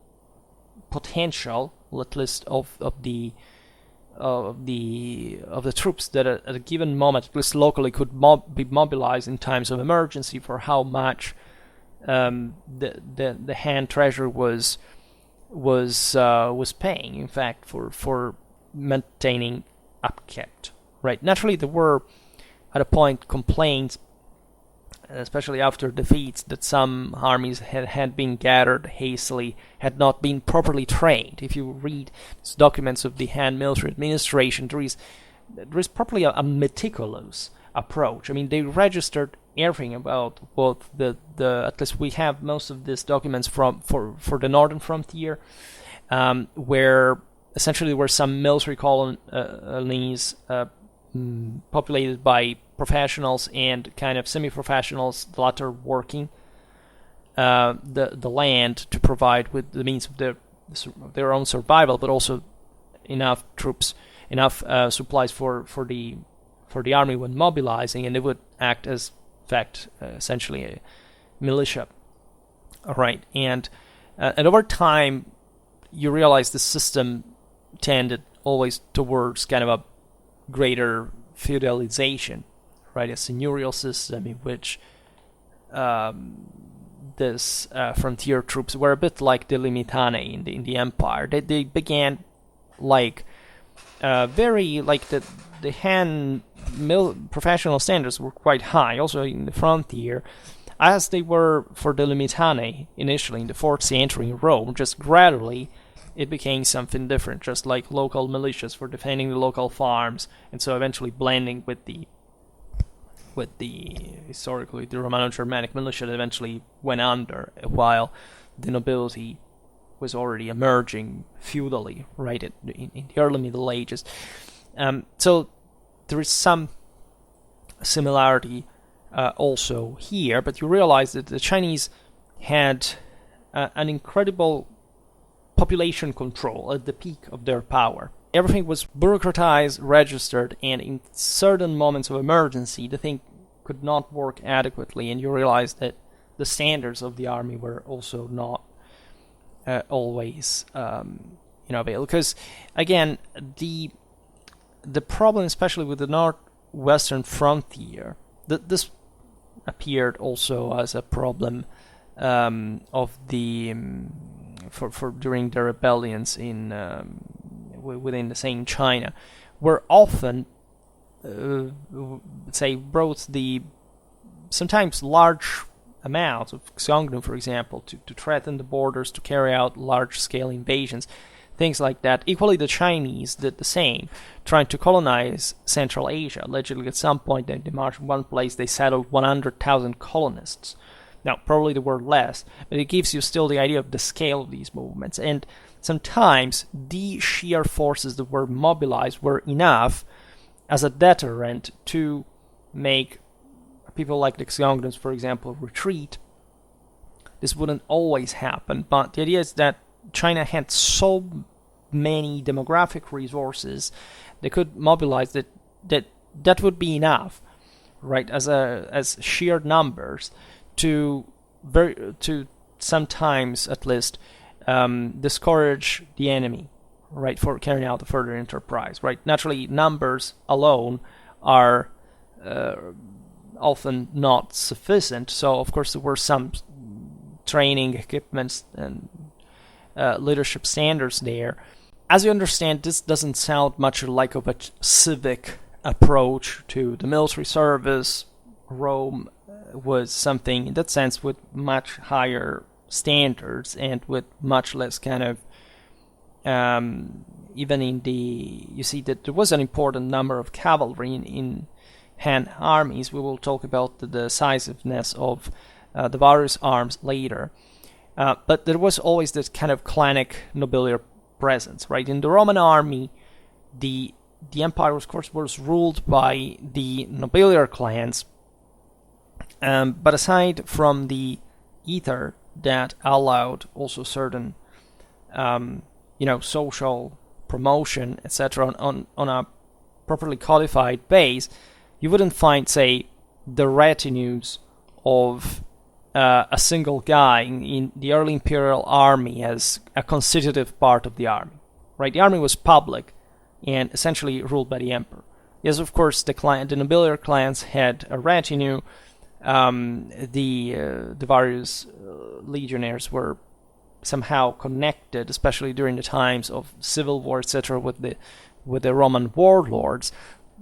potential, at least of the troops that at a given moment, at least locally, could be mobilized in times of emergency, for how much the Han treasury was paying, in fact, for maintaining upkept. Right. Naturally, there were at a point complaints, especially after defeats, that some armies had been gathered hastily, had not been properly trained. If you read documents of the Han military administration, there is probably a meticulous approach. I mean, they registered everything about both the at least we have most of these documents for the northern frontier, where essentially there were some military colonies populated by professionals and kind of semi-professionals, the latter working the land to provide with the means of their own survival, but also enough troops, enough supplies for the army when mobilizing, and they would act as, in fact, essentially a militia. All right, and over time, you realize the system tended always towards kind of a greater feudalization, right? A seigneurial system in which this frontier troops were a bit like the limitane in the empire. They began like very like the Han professional standards were quite high, also in the frontier, as they were for the limitane initially in the 4th century in Rome. Just gradually it became something different, just like local militias for defending the local farms, and so eventually blending with the historically the Romano-Germanic militia that eventually went under, while the nobility was already emerging feudally, right, in the early Middle Ages. So there is some similarity also here, but you realize that the Chinese had an incredible population control at the peak of their power. Everything was bureaucratized, registered, and in certain moments of emergency, the thing could not work adequately, and you realize that the standards of the army were also not always available. Because, again, the problem, especially with the northwestern frontier, this appeared also as a problem of the for during the rebellions in within the same China, were often brought the sometimes large amounts of Xiongnu, for example, to threaten the borders, to carry out large-scale invasions, things like that. Equally, the Chinese did the same, trying to colonize Central Asia. Allegedly, at some point, they marched from one place, they settled 100,000 colonists. Now, probably there were less, but it gives you still the idea of the scale of these movements. And sometimes the sheer forces that were mobilized were enough as a deterrent to make people like the Xiongnu's, for example, retreat. This wouldn't always happen, but the idea is that China had so many demographic resources they could mobilize, that would be enough, right, as sheer numbers to sometimes at least discourage the enemy, right, for carrying out the further enterprise, right? Naturally, numbers alone are often not sufficient, so of course there were some training equipments and leadership standards there. As you understand, this doesn't sound much like of a civic approach to the military service. Rome was something in that sense with much higher standards and with much less kind of even in the, you see that there was an important number of cavalry in Han armies. We will talk about the decisiveness of the various arms later, but there was always this kind of clanic nobiliar presence, right? In the Roman army, the empire, of course, was ruled by the nobiliar clans, but aside from the ether that allowed also certain, social promotion, etc., on a properly codified base, you wouldn't find, say, the retinues of a single guy in the early imperial army as a constitutive part of the army, right? The army was public and essentially ruled by the emperor. Yes, of course, the nobiliar clans had a retinue. The various legionnaires were somehow connected, especially during the times of civil war, etc., with the Roman warlords.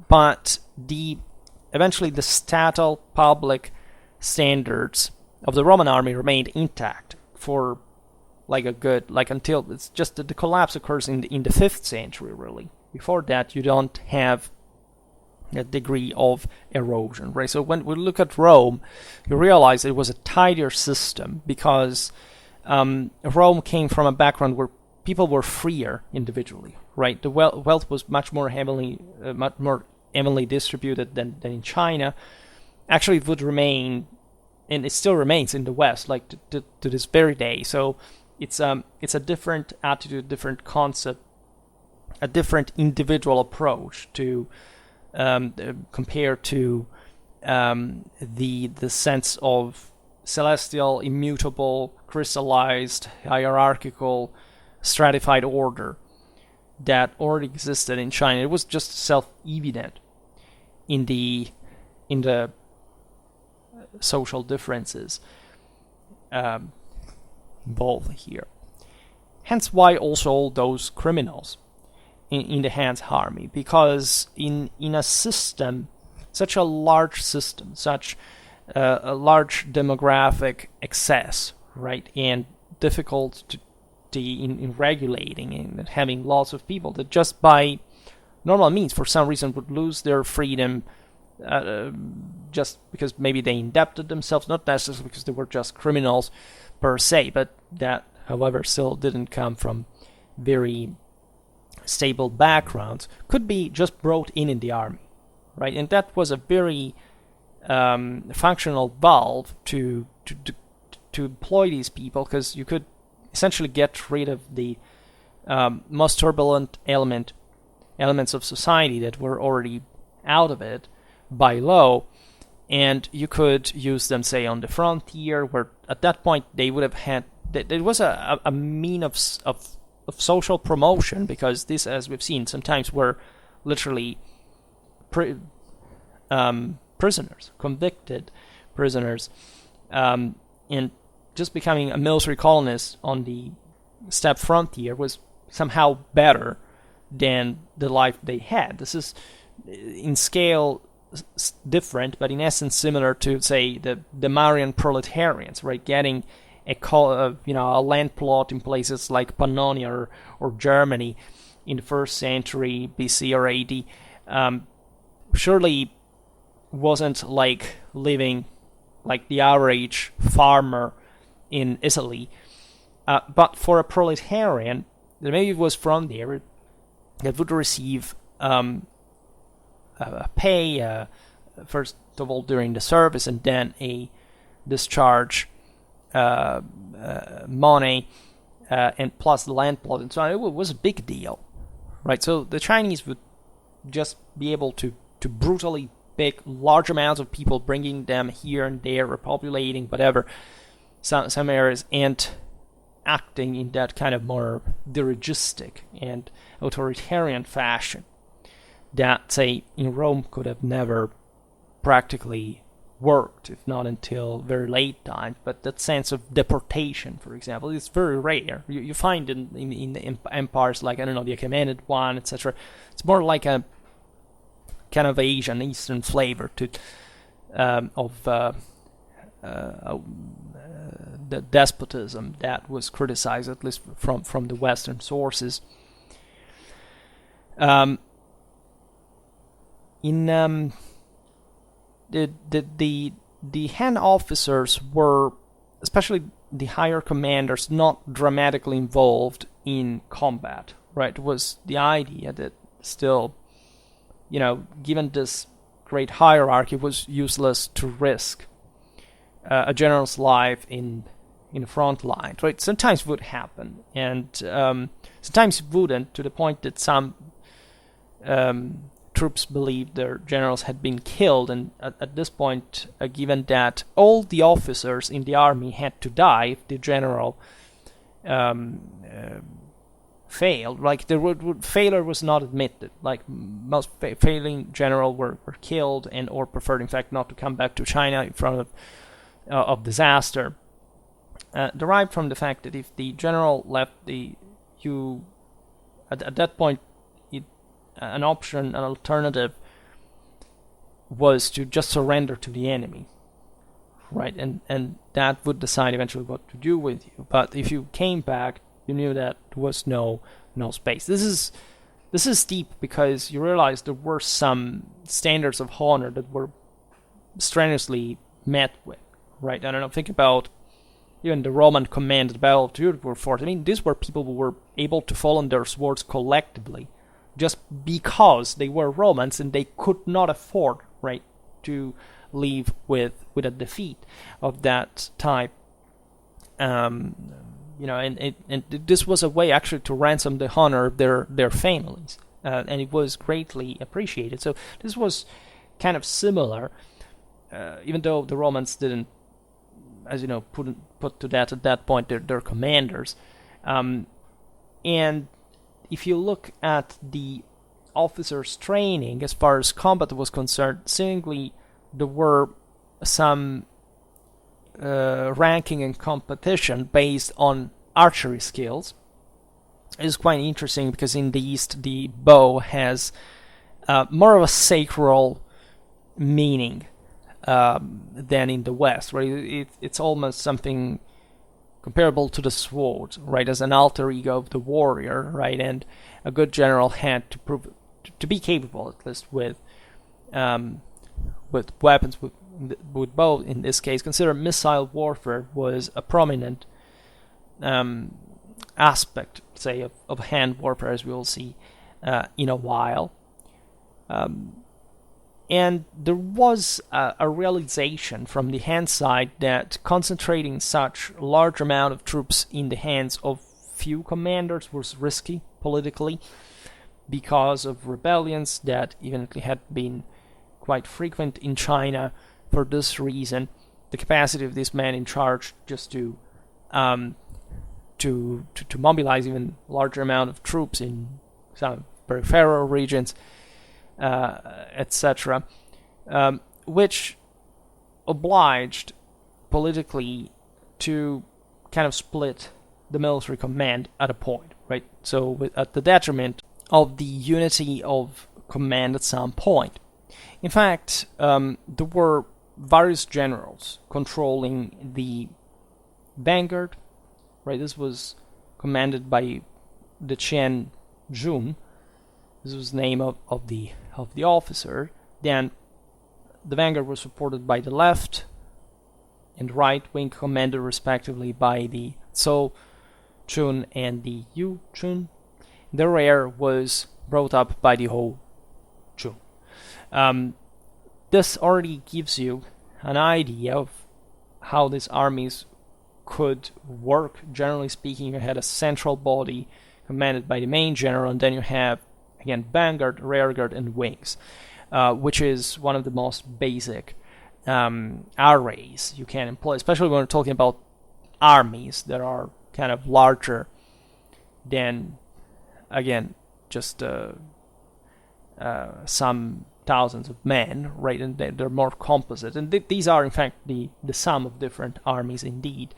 But eventually the statal public standards of the Roman army remained intact for until it's just that the collapse occurs in the 5th century, really. Before that, you don't have a degree of erosion, right? So when we look at Rome, you realize it was a tidier system because Rome came from a background where people were freer individually, right? The wealth was much more evenly distributed than in China. Actually, it would remain, and it still remains in the West, like to this very day. So it's a different attitude, different concept, a different individual approach to compared to the sense of celestial, immutable, crystallized, hierarchical, stratified order that already existed in China. It was just self-evident in the social differences involved here. Hence why also all those criminals in the Han's army, because in a system, such a large system, such a large demographic excess, right, and difficult in regulating and having lots of people that just by normal means for some reason would lose their freedom just because maybe they indebted themselves, not necessarily because they were just criminals per se, but that, however, still didn't come from very stable backgrounds, could be just brought in the army, right? And that was a very functional valve to employ these people, because you could essentially get rid of the most turbulent elements of society that were already out of it by law, and you could use them, say, on the frontier, where at that point they would have had, there was a mean of social promotion, because this, as we've seen, sometimes were literally prisoners, convicted prisoners, and just becoming a military colonist on the steppe frontier was somehow better than the life they had. This is in scale different, but in essence similar to, say, the Marian proletarians, right? Getting a land plot in places like Pannonia or Germany in the 1st century BC or AD surely wasn't like living like the average farmer in Italy. But for a proletarian that maybe was from there, that would receive a pay, first of all during the service, and then a discharge money and plus the land plot and so on. It was a big deal, right? So the Chinese would just be able to brutally pick large amounts of people, bringing them here and there, repopulating whatever some areas, and acting in that kind of more dirigistic and authoritarian fashion that, say, in Rome could have never practically worked, if not until very late times. But that sense of deportation, for example, is very rare. You find in empires like, I don't know, the Achaemenid one, etc. It's more like a kind of Asian, Eastern flavor to the despotism that was criticized, at least from the Western sources. The Han officers were, especially the higher commanders, not dramatically involved in combat, right? It was the idea that still, given this great hierarchy, it was useless to risk a general's life in the front line, right? Sometimes it would happen, and sometimes it wouldn't, to the point that some troops believed their generals had been killed, and at this point, given that all the officers in the army had to die if the general failed, like failure was not admitted. Like most failing general were killed and or preferred, in fact, not to come back to China in front of disaster. Derived from the fact that if the general left at that point, an alternative was to just surrender to the enemy, right? And that would decide eventually what to do with you. But if you came back, you knew that there was no space. This is deep because you realize there were some standards of honor that were strenuously met with, right? I don't know, think about even the Roman command at the Battle of Tu-wei-fus. I mean, these were people who were able to fall on their swords collectively just because they were Romans and they could not afford, right, to leave with a defeat of that type. And this was a way actually to ransom the honor of their families, and it was greatly appreciated. So this was kind of similar, even though the Romans didn't, as you know, put to death at that point their commanders. And if you look at the officers' training as far as combat was concerned, seemingly there were some ranking and competition based on archery skills. It's quite interesting because in the East the bow has more of a sacral meaning than in the West, right? It's almost something comparable to the sword, right, as an alter ego of the warrior, right? And a good general had to prove to be capable, at least with weapons, with bow in this case. Consider missile warfare was a prominent aspect, say, of hand warfare, as we will see in a while. And there was a realization from the Han side that concentrating such large amount of troops in the hands of few commanders was risky politically because of rebellions that evidently had been quite frequent in China. For this reason, the capacity of this man in charge just to mobilize even larger amount of troops in some peripheral regions, etc., which obliged politically to kind of split the military command at a point, right? So at the detriment of the unity of command at some point. In fact, there were various generals controlling the vanguard, right? This was commanded by the Chen Jun. This was the name of the officer. Then the vanguard was supported by the left and right wing, commanded respectively by the Zhou Chun and the Yu Chun. The rear was brought up by the Hou Chun. This already gives you an idea of how these armies could work. Generally speaking, you had a central body commanded by the main general, and then you have, again, vanguard, rearguard, and wings, which is one of the most basic arrays you can employ, especially when we're talking about armies that are kind of larger than, again, just some thousands of men, right? And they're more composite. And these are, in fact, the sum of different armies indeed.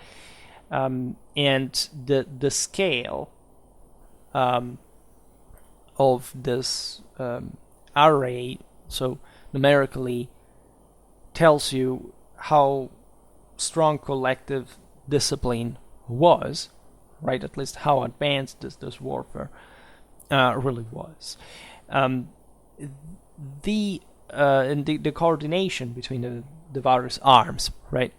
And the scale of this array, so numerically, tells you how strong collective discipline was, right? At least how advanced this warfare really was. The coordination between the various arms, right?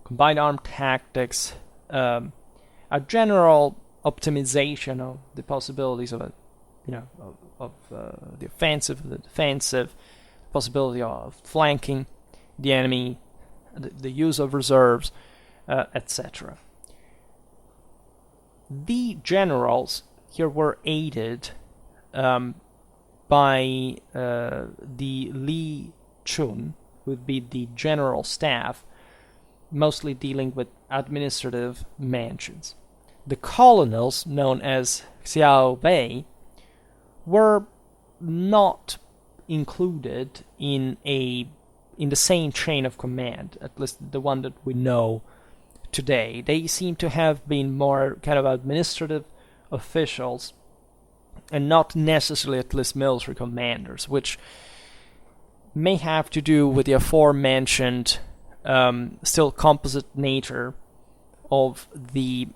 Combined arm tactics, a general optimization of the possibilities of the offensive, the defensive, possibility of flanking the enemy, the use of reserves, etc. The generals here were aided by the Li Chun, would be the general staff, mostly dealing with administrative mansions. The colonels, known as Xiao Wei, were not included in the same chain of command, at least the one that we know today. They seem to have been more kind of administrative officials and not necessarily at least military commanders, which may have to do with the aforementioned still composite nature of the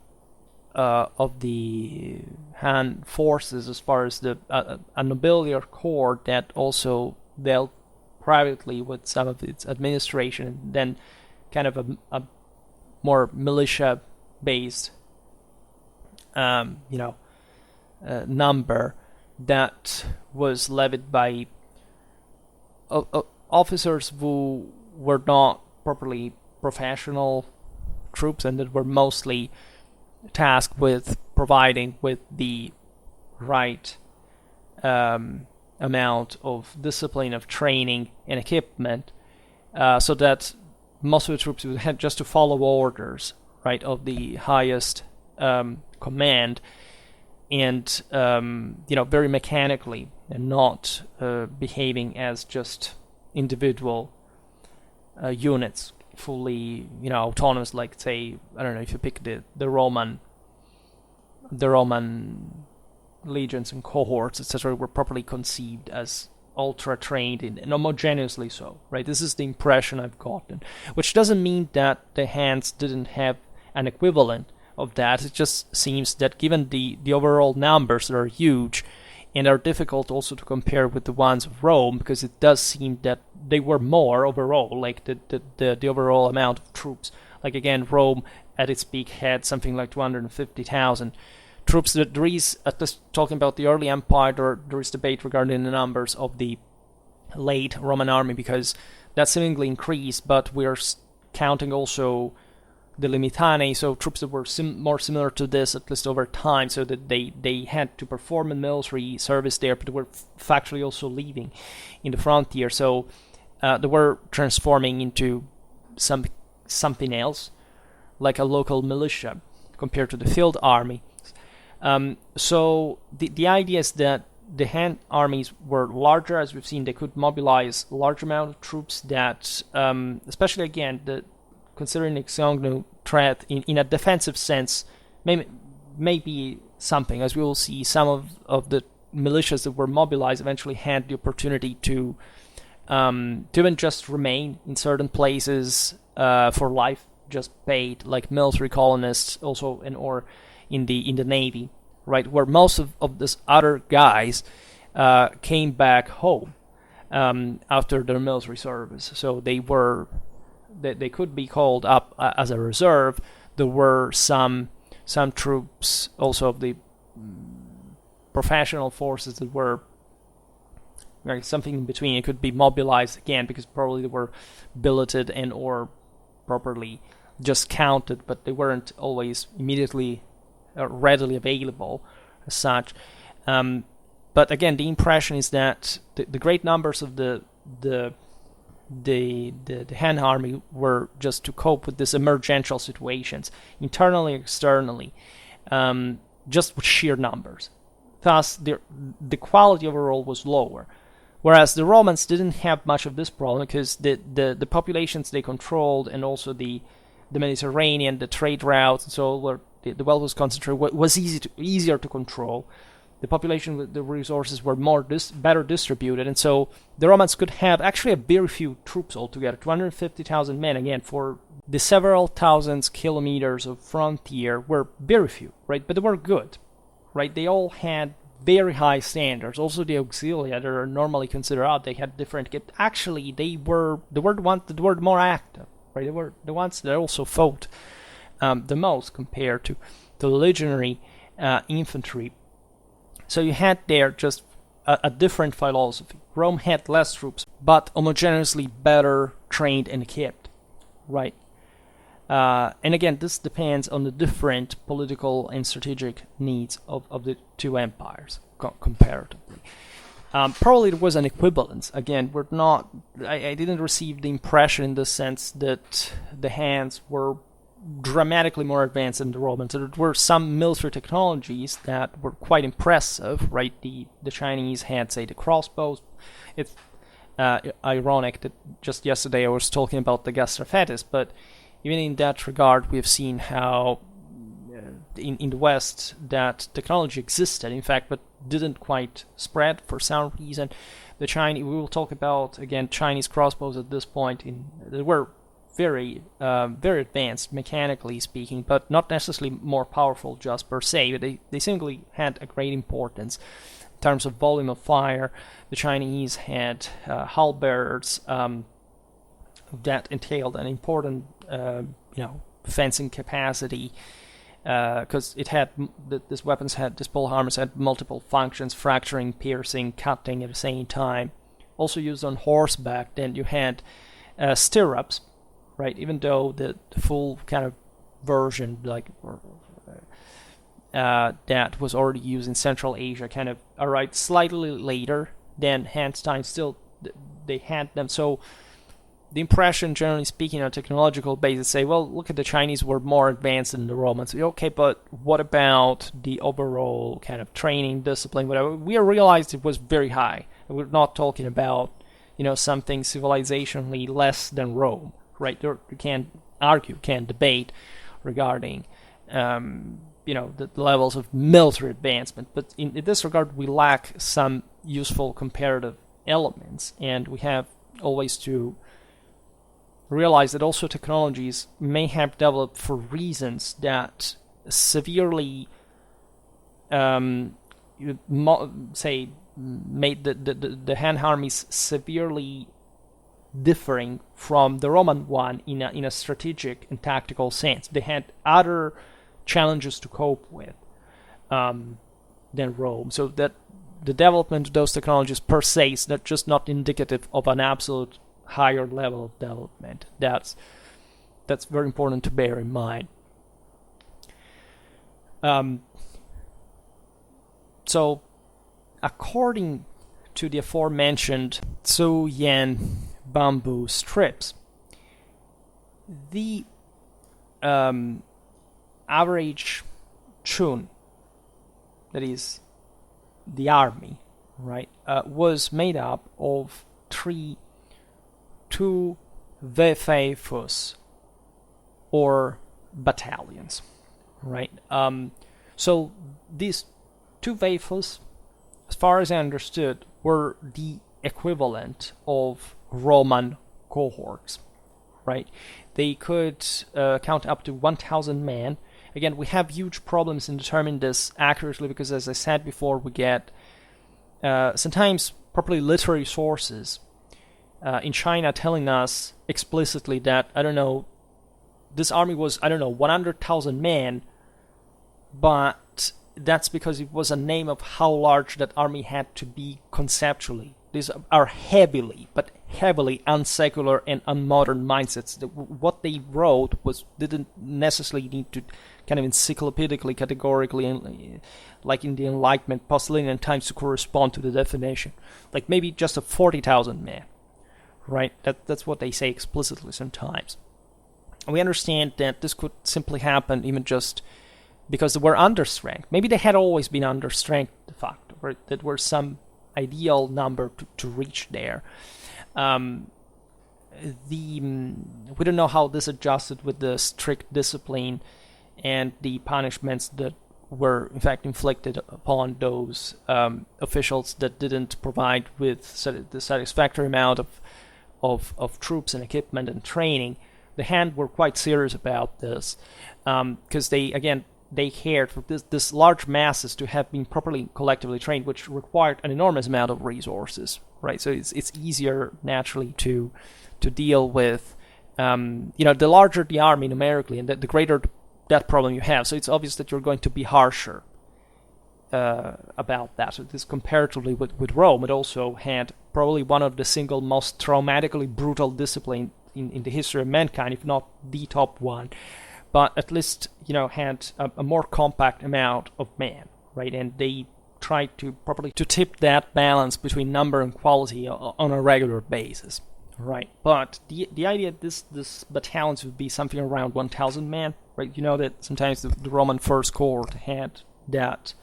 Han forces, as far as a nobiliar corps that also dealt privately with some of its administration, and then kind of a more militia-based number that was levied by officers who were not properly professional troops and that were mostly tasked with providing with the right amount of discipline, of training and equipment, so that most of the troops would have just to follow orders, right, of the highest command, and very mechanically, and not behaving as just individual units, fully autonomous, like, say, I don't know, if you pick the Roman legions and cohorts, etc., were properly conceived as ultra trained and homogeneously so, right? This is the impression I've gotten, which doesn't mean that the Hands didn't have an equivalent of that. It just seems that given the overall numbers that are huge and are difficult also to compare with the ones of Rome, because it does seem that they were more overall, like the overall amount of troops. Like, again, Rome at its peak had something like 250,000 troops. There is, at least talking about the early empire, there is debate regarding the numbers of the late Roman army, because that seemingly increased, but we're counting also the Limitani, so troops that were more similar to this, at least over time, so that they had to perform a military service there, but they were factually also leaving in the frontier, so they were transforming into something else, like a local militia, compared to the field army. So the idea is that the Han armies were larger, as we've seen. They could mobilize a large amount of troops that, especially again, considering the Xiongnu threat in a defensive sense, may be something. As we will see, some of the militias that were mobilized eventually had the opportunity to even just remain in certain places for life, just paid, like military colonists also, or in the Navy, right, where most of these other guys came back home after their military service. So they could be called up as a reserve. There were some troops also of the professional forces that were like something in between. It could be mobilized again because probably they were billeted and or properly just counted, but they weren't always immediately readily available as such. But again, the impression is that the great numbers of the Han army were just to cope with these emergential situations, internally, externally, just with sheer numbers. Thus, the quality overall was lower. Whereas the Romans didn't have much of this problem, because the populations they controlled, and also the Mediterranean, the trade routes, and so where the wealth was concentrated, was easier to control. The population with the resources were better distributed, and so the Romans could have actually a very few troops altogether, 250,000 men. Again, for the several thousands kilometers of frontier, were very few, right? But they were good, right? They all had very high standards. Also, the auxilia that are normally considered out, they had different. Actually, they were the ones that were more active, right? They were the ones that also fought the most compared to the legionary infantry. So you had there just a different philosophy. Rome had less troops, but homogeneously better trained and equipped, right? And again, this depends on the different political and strategic needs of the two empires, comparatively. Probably there was an equivalence. Again, I didn't receive the impression in the sense that the Hans were dramatically more advanced than the Romans. There were some military technologies that were quite impressive, right? The Chinese had, say, the crossbows. It's ironic that just yesterday I was talking about the Gastrafetis, but even in that regard, we have seen how in the West that technology existed, in fact, but didn't quite spread for some reason. The Chinese, we will talk about, again, Chinese crossbows at this point. They were very advanced, mechanically speaking, but not necessarily more powerful just per se. But they simply had a great importance in terms of volume of fire. The Chinese had halberds that entailed an important, fencing capacity, because these pole hammers had multiple functions: fracturing, piercing, cutting at the same time. Also used on horseback. Then you had stirrups, right? Even though the full kind of version, that was already used in Central Asia, kind of arrived slightly later than Hans time. Still, they had them. So the impression, generally speaking, on a technological basis, say, well, look at the Chinese were more advanced than the Romans. Okay, but what about the overall kind of training, discipline, whatever? We realized it was very high. We're not talking about, something civilizationally less than Rome, right? You can't argue, can't debate regarding, the levels of military advancement. But in this regard, we lack some useful comparative elements, and we have always to realize that also technologies may have developed for reasons that severely, made the Han armies severely differing from the Roman one in a strategic and tactical sense. They had other challenges to cope with than Rome. So that the development of those technologies per se is not indicative of an absolute higher level of development. That's very important to bear in mind. So, according to the aforementioned Tzu-yan bamboo strips, the average chun, that is, the army, right, was made up of 3 Tu-wei-fus, or battalions, right? So these Tu-wei-fus, as far as I understood, were the equivalent of Roman cohorts, right? They could count up to 1,000 men. Again, we have huge problems in determining this accurately because, as I said before, we get sometimes properly literary sources in China telling us explicitly that, this army was, 100,000 men, but that's because it was a name of how large that army had to be conceptually. these are heavily unsecular and unmodern mindsets. What they wrote didn't necessarily need to kind of encyclopedically, categorically, and like in the Enlightenment, Postulinian times, to correspond to the definition. Like maybe just a 40,000 men, right? That's what they say explicitly sometimes. And we understand that this could simply happen even just because they were understrength. Maybe they had always been understrength, de facto, or that were some ideal number to reach there. We don't know how this adjusted with the strict discipline and the punishments that were in fact inflicted upon those officials that didn't provide with the satisfactory amount of troops and equipment and training. The Han were quite serious about this because they cared for this large masses to have been properly collectively trained, which required an enormous amount of resources, right? So it's easier naturally to deal with, the larger the army numerically, and the greater that problem you have. So it's obvious that you're going to be harsher about that. So this comparatively with Rome, it also had probably one of the single most traumatically brutal discipline in the history of mankind, if not the top one. But at least, had a more compact amount of men, right? And they tried to properly to tip that balance between number and quality on a regular basis, right? But the idea that this battalions would be something around 1,000 men, right? You know that sometimes the Roman First Cohort had that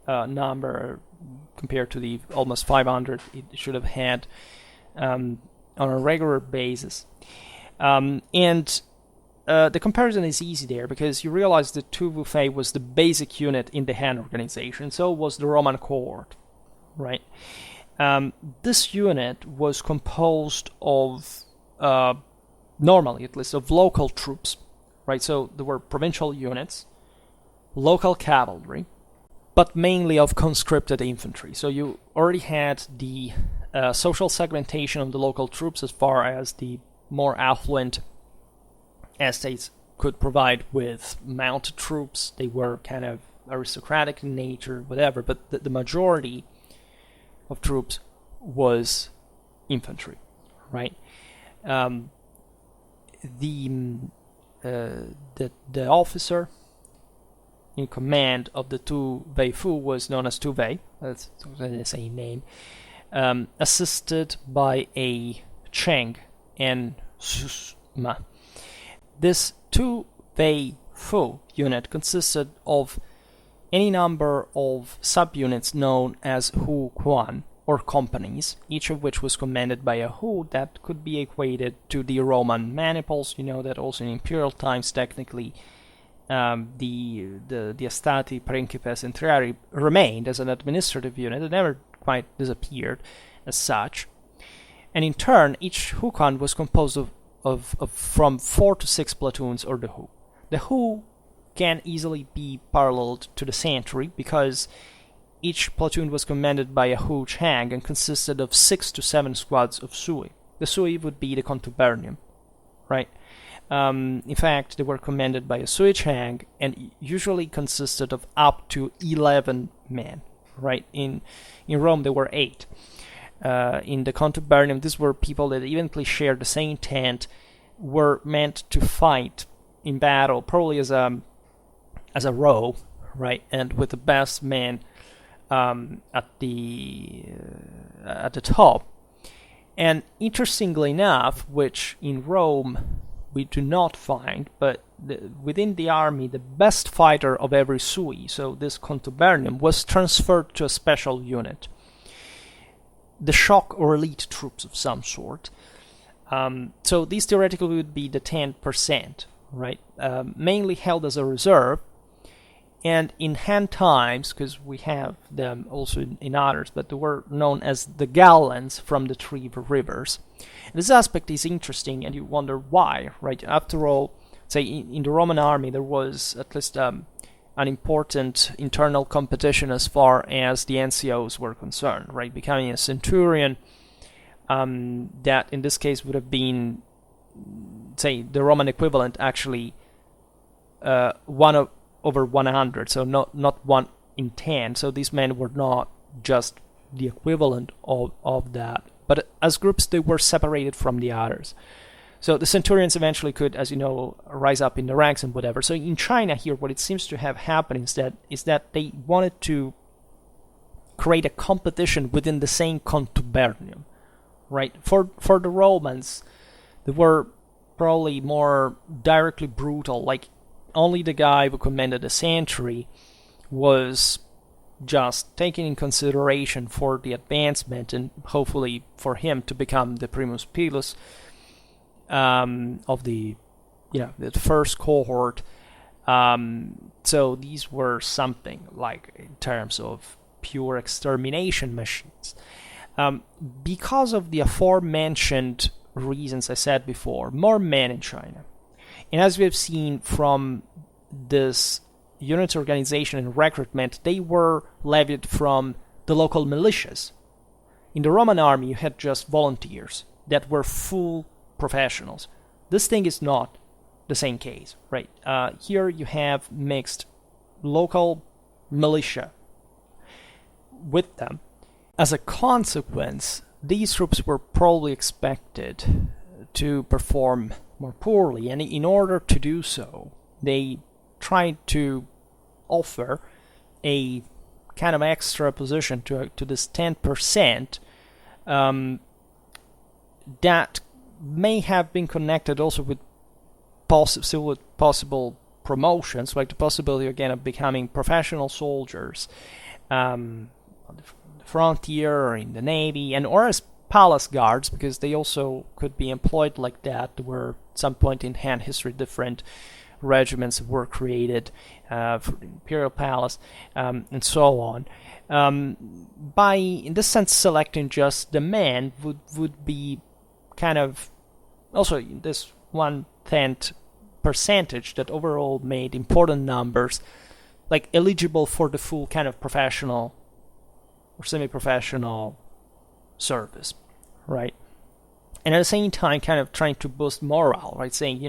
number compared to the almost 500 it should have had on a regular basis. The comparison is easy there because you realize that Tu-wei-fus was the basic unit in the Han organization, so was the Roman cohort, right? This unit was composed of, normally at least, of local troops, right? So there were provincial units, local cavalry, but mainly of conscripted infantry. So you already had the social segmentation of the local troops as far as the more affluent estates could provide with mounted troops. They were kind of aristocratic in nature, whatever, but the majority of troops was infantry, right? The officer in command of the Tu-wei-fus was known as Tu-wei, that's the same name, assisted by a Cheng and Susma. This Tu-wei-fus unit consisted of any number of subunits known as Hou-kuan, or companies, each of which was commanded by a Hou that could be equated to the Roman maniples. You know that also in imperial times, technically, the Stati Principes and Triari remained as an administrative unit. It never quite disappeared as such. And in turn, each Hou-kuan was composed of from 4 to 6 platoons, or the Hou. The Hou can easily be paralleled to the century because each platoon was commanded by a Hou Chang and consisted of 6 to 7 squads of Sui. The Sui would be the contubernium, right? In fact, they were commanded by a Sui Chang and usually consisted of up to 11 men, right? In Rome, there were 8. In the contubernium, these were people that eventually shared the same tent, were meant to fight in battle, probably as a row, right? And with the best men at the top. And interestingly enough, which in Rome we do not find, but within the army, the best fighter of every Sui, so this contubernium, was transferred to a special unit, the shock or elite troops of some sort. So these theoretically would be the 10%, right? Mainly held as a reserve. And in Han times, because we have them also in others, but they were known as the gallants from the 3 rivers. And this aspect is interesting, and you wonder why, right? After all, say in the Roman army, there was at least an important internal competition as far as the NCOs were concerned, right? Becoming a centurion, that in this case would have been, say, the Roman equivalent, actually, over 100, so not 1 in 10. So these men were not just the equivalent of that. But as groups, they were separated from the others. So the centurions eventually could, as you know, rise up in the ranks and whatever. So in China here, what it seems to have happened instead is that they wanted to create a competition within the same contubernum, right? For the Romans, they were probably more directly brutal. Like, only the guy who commanded a century was just taken in consideration for the advancement and hopefully for him to become the primus pilus of the first cohort. So these were something like, in terms of pure extermination machines. Because of the aforementioned reasons I said before, more men in China. And as we have seen from this unit organization and recruitment, they were levied from the local militias. In the Roman army, you had just volunteers that were full professionals. This thing is not the same case, right? Here you have mixed local militia with them. As a consequence, these troops were probably expected to perform more poorly, and in order to do so, they tried to offer a kind of extra position to this 10% that may have been connected also with possible promotions, like the possibility again of becoming professional soldiers on the frontier or in the navy, and or as palace guards, because they also could be employed like that. There were at some point in Han history different regiments were created for the imperial palace, and so on. By, in this sense, selecting just the men would be kind of also this 1/10 percentage that overall made important numbers like eligible for the full kind of professional or semi-professional service, right? And at the same time, kind of trying to boost morale, right? Saying,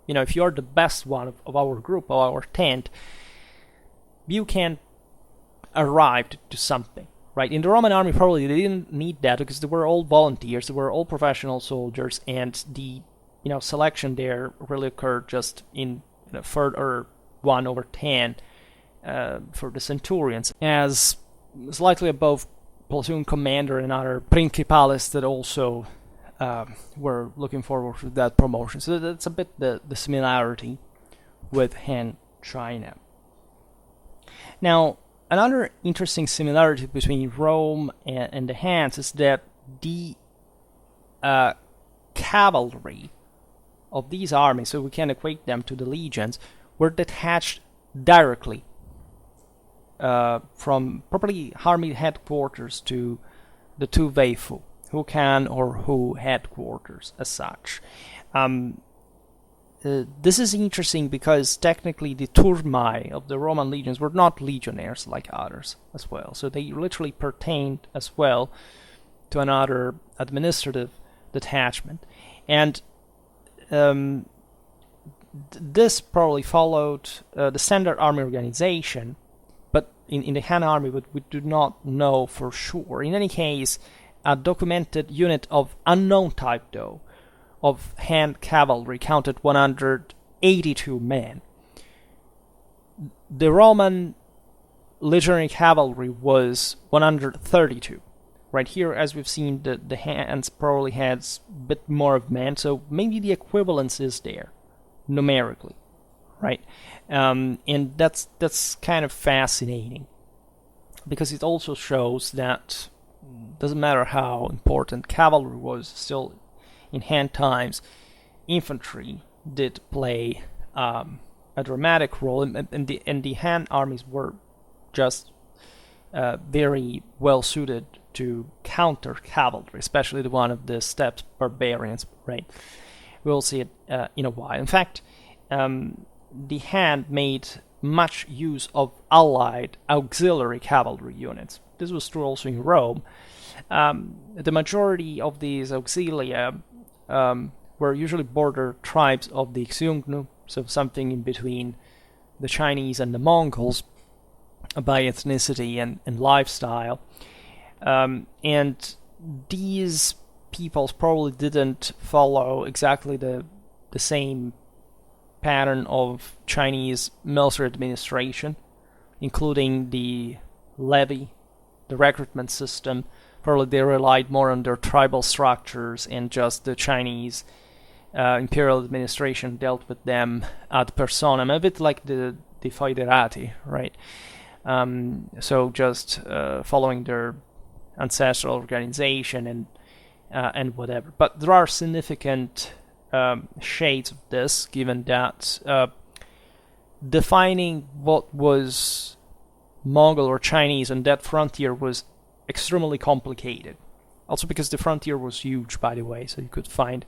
if you're the best one of our group, of our tent, you can arrive to something, right? In the Roman army, probably they didn't need that because they were all volunteers, they were all professional soldiers, and the selection there really occurred just in a third or 1/10 for the centurions, as slightly above platoon commander and other principales that also were looking forward to that promotion. So that's a bit the similarity with Han China. Now, another interesting similarity between Rome and the Hans is that the cavalry of these armies, so we can equate them to the legions, were detached directly from probably army headquarters to the Tu-wei-fus, Hou-kuan or Hou headquarters as such. This is interesting because technically the turmai of the Roman legions were not legionnaires like others as well. So they literally pertained as well to another administrative detachment. And this probably followed the standard army organization, but in the Han army, but we do not know for sure. In any case, a documented unit of unknown type, though, of Han cavalry counted 182 men. The Roman legionary cavalry was 132. Right here, as we've seen, the Hans probably has a bit more of men, so maybe the equivalence is there, numerically, right? And that's kind of fascinating, because it also shows that doesn't matter how important cavalry was, still in Han times, infantry did play a dramatic role, and the Han armies were just very well suited to counter cavalry, especially the one of the steppe barbarians, right? We'll see it in a while. In fact, the Han made much use of allied auxiliary cavalry units. This was true also in Rome. The majority of these auxilia were usually border tribes of the Xiongnu, so something in between the Chinese and the Mongols by ethnicity and lifestyle. And these peoples probably didn't follow exactly the same pattern of Chinese military administration, including the levy, the recruitment system. Probably they relied more on their tribal structures, and just the Chinese imperial administration dealt with them ad personam, a bit like the foederati, right? So just following their ancestral organization and whatever. But there are significant shades of this, given that defining what was Mongol or Chinese on that frontier was extremely complicated. Also because the frontier was huge, by the way, so you could find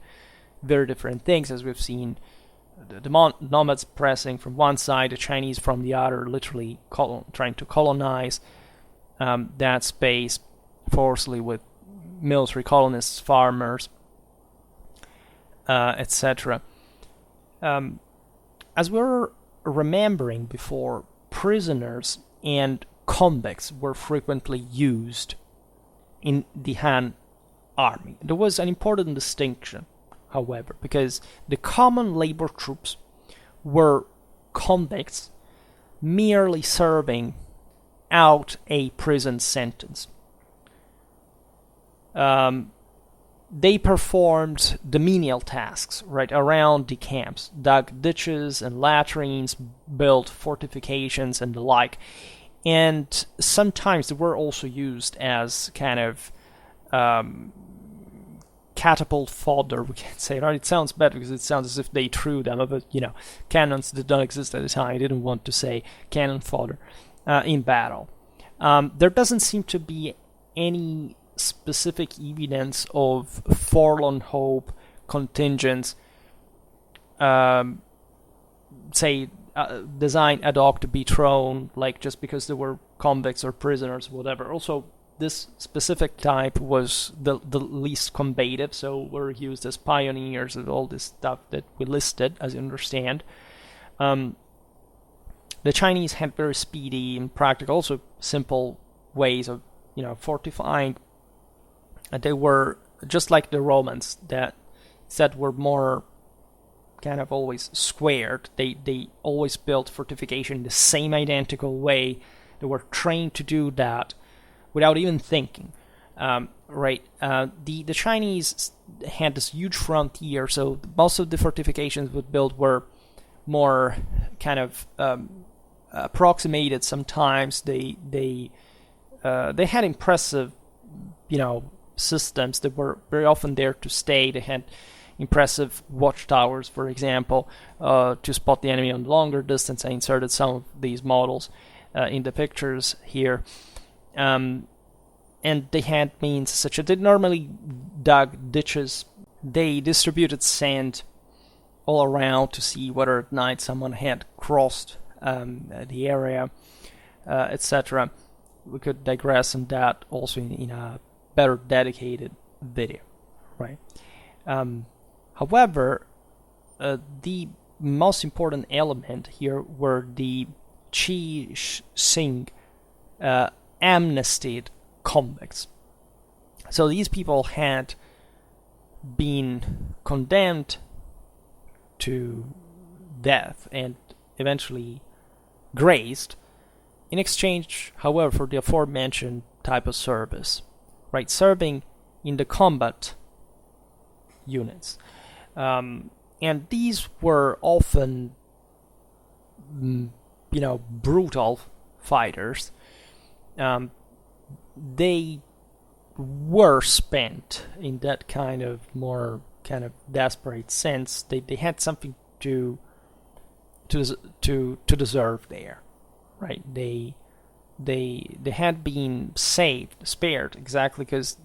very different things, as we've seen the nomads pressing from one side, the Chinese from the other, literally trying to colonize that space forcibly with military colonists, farmers, etc. As we were remembering before, prisoners and convicts were frequently used in the Han army. There was an important distinction, however, because the common labor troops were convicts merely serving out a prison sentence. They performed the menial tasks, right, around the camps, dug ditches and latrines, built fortifications and the like. And sometimes they were also used as kind of catapult fodder, we can say, right? It sounds bad because it sounds as if they threw them, but, cannons did not exist at the time. I didn't want to say cannon fodder in battle. There doesn't seem to be any specific evidence of forlorn hope contingents, designed ad hoc to be thrown, like just because they were convicts or prisoners, whatever. Also, this specific type was the least combative, so were used as pioneers and all this stuff that we listed, as you understand. The Chinese had very speedy and practical, also simple ways of, fortifying. And they were just like the Romans that were more kind of always squared. They always built fortification in the same identical way. They were trained to do that without even thinking. Right? The Chinese had this huge frontier, so most of the fortifications would build were more kind of approximated. Sometimes they had impressive, systems that were very often there to stay. They had impressive watchtowers, for example, to spot the enemy on longer distance. I inserted some of these models in the pictures here. And they had means such that they normally dug ditches. They distributed sand all around to see whether at night someone had crossed the area, etc. We could digress on that also in a better dedicated video, right? However, the most important element here were the Qi Xing amnestied convicts. So these people had been condemned to death and eventually grazed in exchange, however, for the aforementioned type of service, right? Serving in the combat units. And these were often, brutal fighters. They were spent in that kind of more kind of desperate sense. They had something to deserve there, right? They had been spared exactly because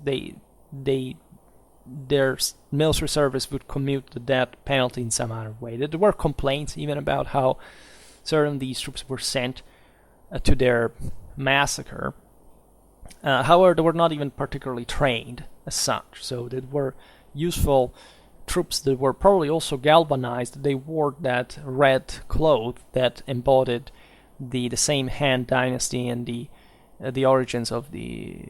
their military service would commute the death penalty in some other way. There were complaints even about how certain of these troops were sent to their massacre. However, they were not even particularly trained as such, so they were useful troops that were probably also galvanized. They wore that red cloth that embodied the same Han dynasty and the origins of the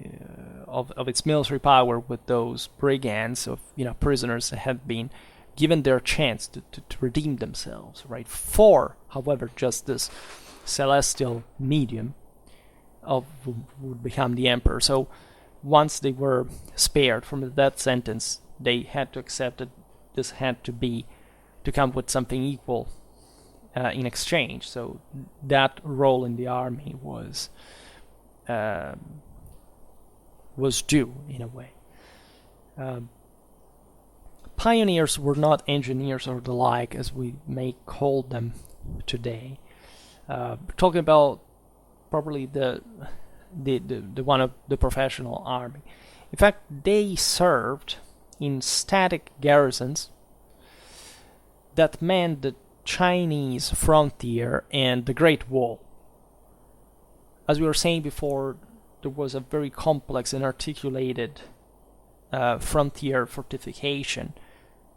of its military power with those brigands of prisoners that had been given their chance to redeem themselves, right? For, however, just this celestial medium of who would become the emperor. So once they were spared from the death sentence, they had to accept that this had to come with something equal in exchange. So that role in the army was due in a way. Pioneers were not engineers or the like, as we may call them today. Talking about probably the one of the professional army. In fact, they served in static garrisons that manned the Chinese frontier and the Great Wall. As we were saying before, there was a very complex and articulated frontier fortification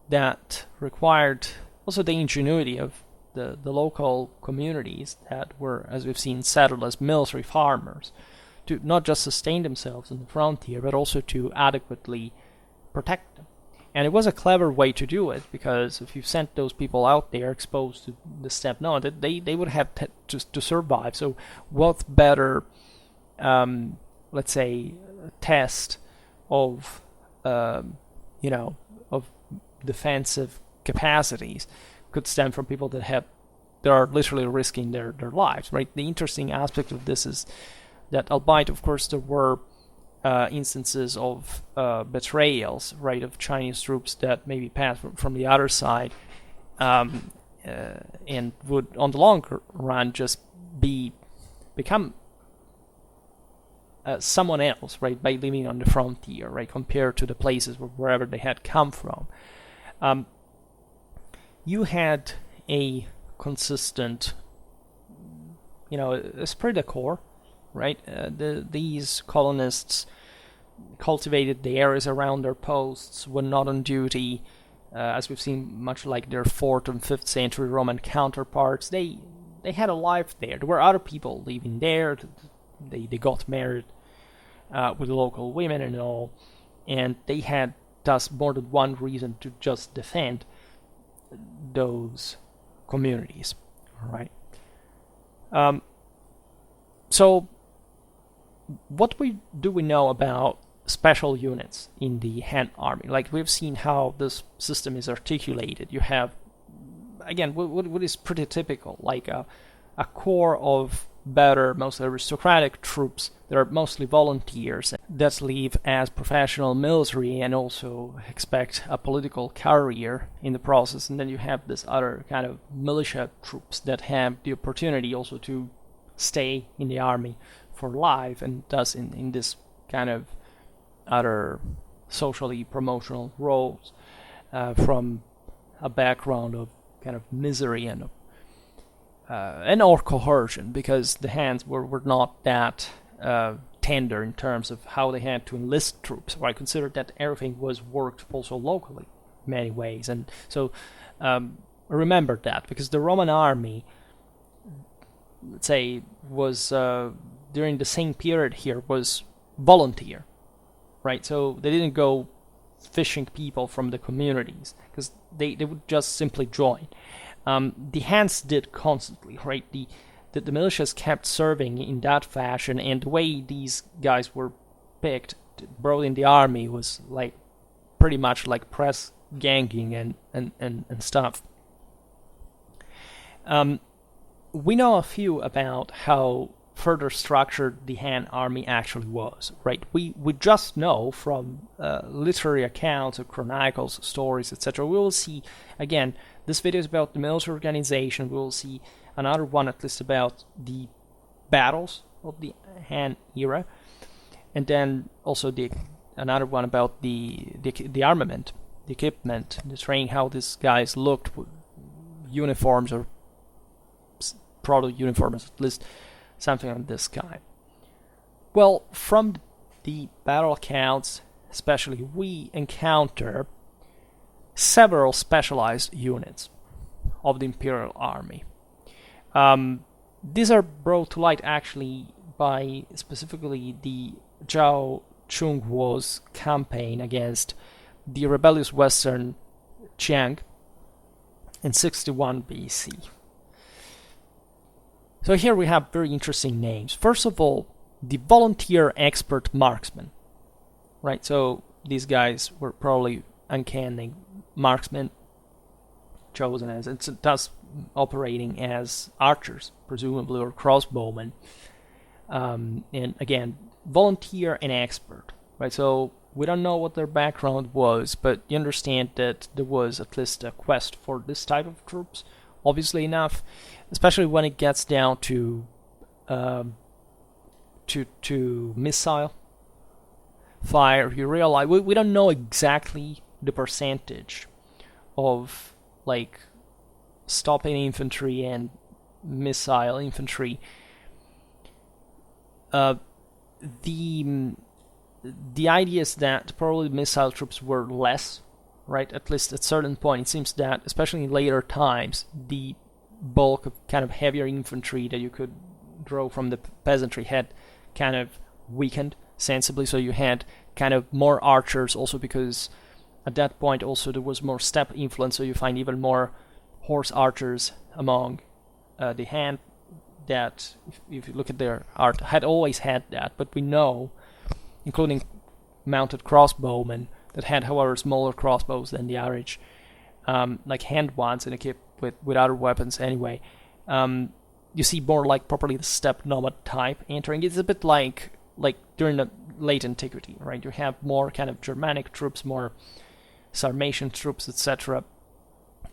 that required also the ingenuity of the local communities that were, as we've seen, settled as military farmers, to not just sustain themselves on the frontier, but also to adequately protect them. And it was a clever way to do it, because if you sent those people out there exposed to the steppe, they would have to survive. So what better, let's say, test of of defensive capacities could stem from people that are literally risking their lives, right? The interesting aspect of this is that, albeit of course there were instances of betrayals, right, of Chinese troops that maybe passed from the other side, and would on the long run just become someone else, right, by living on the frontier, right, compared to the places wherever they had come from. You had a consistent, esprit de corps, right? These colonists cultivated the areas around their posts when not on duty, as we've seen, much like their 4th and 5th century Roman counterparts. They had a life there. There were other people living there. They got married with local women and all, and they had thus more than one reason to just defend those communities, right? So what do we know about special units in the Han Army? Like, we've seen how this system is articulated. You have, again, what is pretty typical, like a core of better, mostly aristocratic troops that are mostly volunteers that live as professional military and also expect a political career in the process. And then you have this other kind of militia troops that have the opportunity also to stay in the army for life, and thus in this kind of other socially promotional roles from a background of kind of misery and or coercion, because the Hans were not that tender in terms of how they had to enlist troops. So I consider that everything was worked also locally in many ways. And so remember that, because the Roman army, let's say, was during the same period here was volunteer, right? So they didn't go fishing people from the communities, because they would just simply join. The Hans did constantly, right? The militias kept serving in that fashion, and the way these guys were picked, brought in the army, was like pretty much like press ganging and stuff. We know a few about how further structured the Han army actually was, right? We just know from literary accounts or chronicles, stories, etc. We will see, again, this video is about the military organization. We will see another one at least about the battles of the Han era, and then also another one about the armament, the equipment, the training, how these guys looked, uniforms or proto uniforms, at least something of this kind. Well, from the battle accounts especially, we encounter several specialized units of the Imperial Army. These are brought to light actually by specifically the Zhao Chung-Wo's campaign against the rebellious Western Qiang in 61 BC. So here we have very interesting names. First of all, the volunteer expert marksman, right? So these guys were probably uncanny marksmen, chosen as, and thus operating as archers, presumably, or crossbowmen. And again, volunteer and expert, right? So we don't know what their background was, but you understand that there was at least a quest for this type of troops, obviously enough, especially when it gets down to missile fire. You realize we don't know exactly the percentage of like stopping infantry and missile infantry. The idea is that probably missile troops were less, right? At least at a certain point, it seems that, especially in later times, the bulk of kind of heavier infantry that you could draw from the peasantry had kind of weakened sensibly. So you had kind of more archers, also because at that point also there was more steppe influence. So you find even more horse archers among the Han. That, if you look at their art, had always had that, but we know, including mounted crossbowmen, that had, however, smaller crossbows than the average, like hand ones and equipped with other weapons anyway. You see more like properly the steppe nomad type entering. It's a bit like during the late antiquity, right? You have more kind of Germanic troops, more Sarmatian troops, etc.,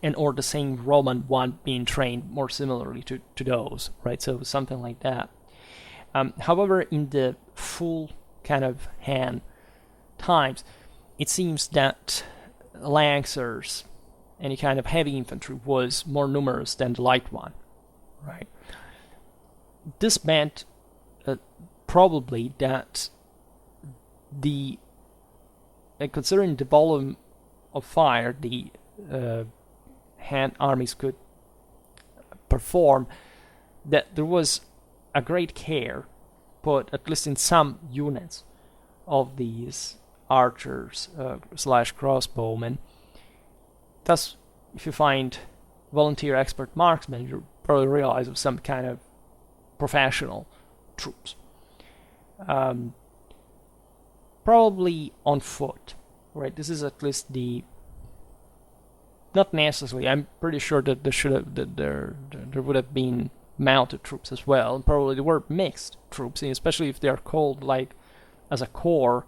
and or the same Roman one being trained more similarly to those, right? So something like that. However, in the full kind of Han times, it seems that lancers, any kind of heavy infantry, was more numerous than the light one, right? This meant probably that considering the volume of fire the Han armies could perform, that there was a great care put, at least in some units of these archers slash crossbowmen. Thus, if you find volunteer expert marksmen, you probably realize it was some kind of professional troops. Probably on foot, right? This is at least not necessarily. I'm pretty sure that there would have been mounted troops as well, and probably there were mixed troops, especially if they are called like as a corps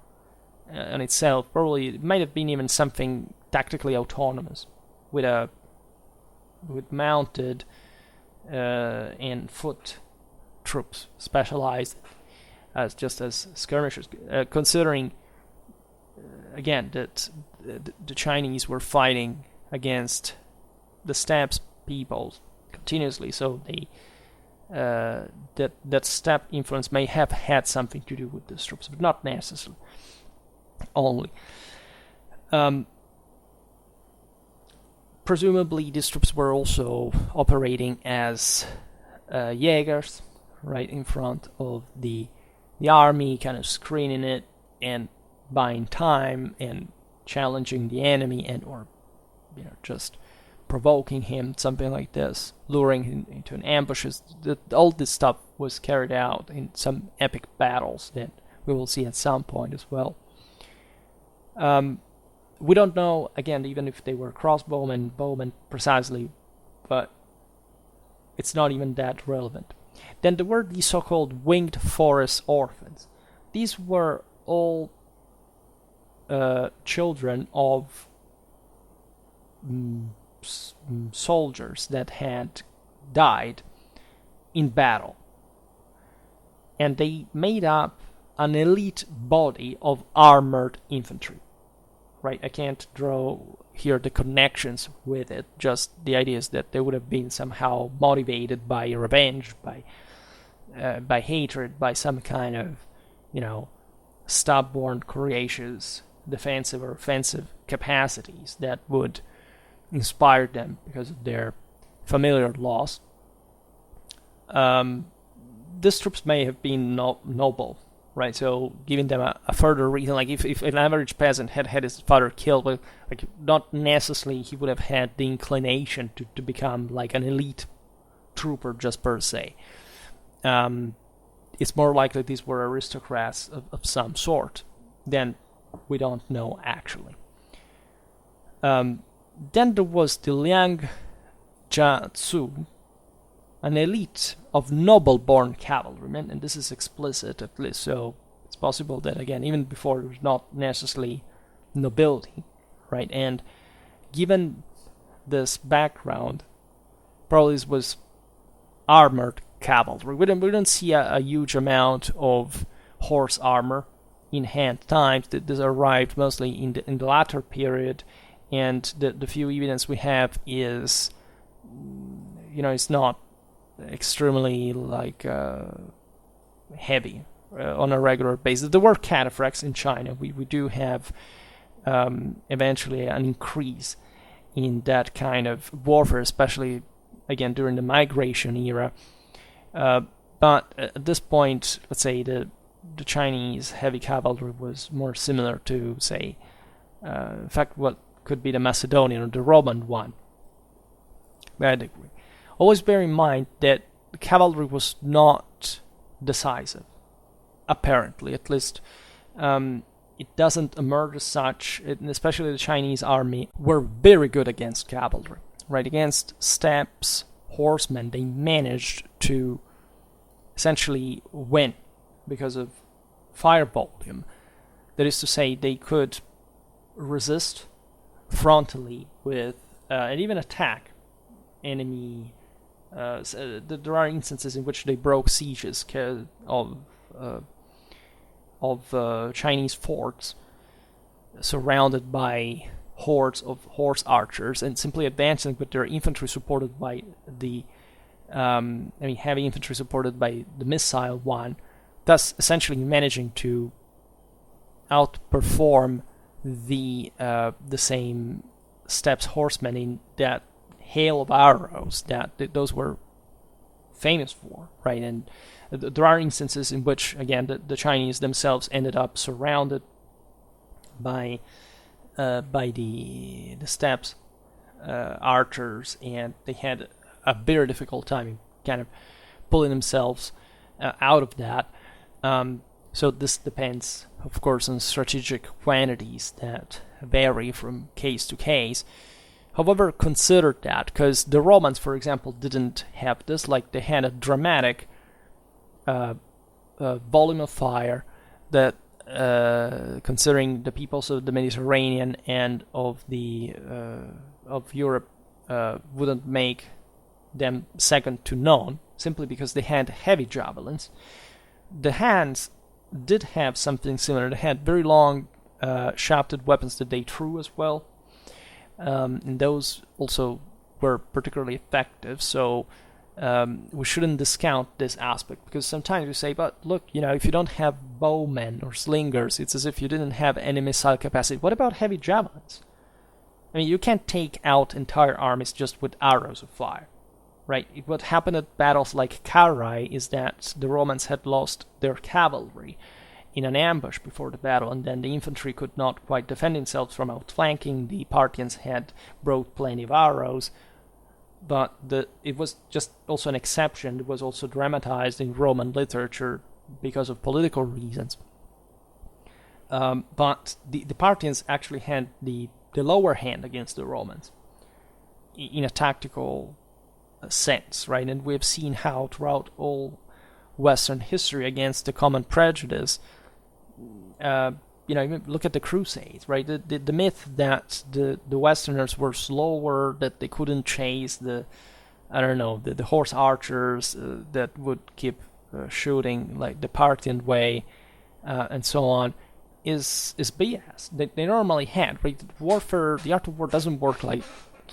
in itself. Probably it might have been even something tactically autonomous, with mounted and foot troops specialized as just as skirmishers. Considering again that the Chinese were fighting against the steppes peoples continuously, so they that steppe influence may have had something to do with these troops, but not necessarily only. Presumably these troops were also operating as Jägers, right in front of the army, kind of screening it and buying time and challenging the enemy, and or just provoking him, something like this, luring him into an ambushes. All this stuff was carried out in some epic battles that we will see at some point as well. We don't know, again, even if they were crossbowmen, bowmen precisely, but it's not even that relevant. Then there were the so-called winged forest orphans. These were all children of soldiers that had died in battle, and they made up an elite body of armored infantry, right? I can't draw here the connections with it, just the idea is that they would have been somehow motivated by revenge, by hatred, by some kind of stubborn, courageous, defensive or offensive capacities that would inspire them because of their familiar loss. These troops may have been noble, right? So giving them a further reason, like if an average peasant had his father killed, well, like not necessarily he would have had the inclination to become like an elite trooper just per se. It's more likely these were aristocrats of some sort. Then we don't know actually. Then there was the Liang Jia-zu, an elite of noble-born cavalrymen, and this is explicit at least, so it's possible that, again, even before it was not necessarily nobility, right? And given this background, probably this was armored cavalry. We don't see a huge amount of horse armor in Han times. This arrived mostly in the latter period, and the few evidence we have is, it's not extremely heavy on a regular basis. There were cataphracts in China. We do have eventually an increase in that kind of warfare, especially again during the migration era. But at this point, let's say the Chinese heavy cavalry was more similar to, say, in fact, what could be the Macedonian or the Roman one. By a degree. Always bear in mind that the cavalry was not decisive, apparently. At least it doesn't emerge as such, and especially the Chinese army were very good against cavalry. Right, against steppes, horsemen, they managed to essentially win because of fire volume. That is to say, they could resist frontally with and even attack enemy. There are instances in which they broke sieges of Chinese forts surrounded by hordes of horse archers and simply advancing with their infantry supported by the heavy infantry supported by the missile one, thus essentially managing to outperform the same steppes horsemen in that hail of arrows that those were famous for, right? And there are instances in which, again, the Chinese themselves ended up surrounded by the steppes archers, and they had a very difficult time in kind of pulling themselves out of that. So this depends, of course, on strategic quantities that vary from case to case. However, consider that, because the Romans, for example, didn't have this. Like, they had a dramatic volume of fire that, considering the peoples of the Mediterranean and of Europe, wouldn't make them second to none, simply because they had heavy javelins. The Hans did have something similar. They had very long shafted weapons that they threw as well. And those also were particularly effective, so we shouldn't discount this aspect, because sometimes you say, but look, if you don't have bowmen or slingers, it's as if you didn't have any missile capacity. What about heavy javelins? I mean, you can't take out entire armies just with arrows of fire, right? What happened at battles like Carrhae is that the Romans had lost their cavalry in an ambush before the battle, and then the infantry could not quite defend themselves from outflanking. The Parthians had brought plenty of arrows, but it was just also an exception. It was also dramatized in Roman literature because of political reasons. But the Parthians actually had the lower hand against the Romans in a tactical sense, right? And we have seen how throughout all Western history, against the common prejudice, look at the Crusades, right? The myth that the Westerners were slower, that they couldn't chase the horse archers that would keep shooting like the Parthian way, and so on, is BS. They normally had, right? Warfare, the art of war doesn't work like,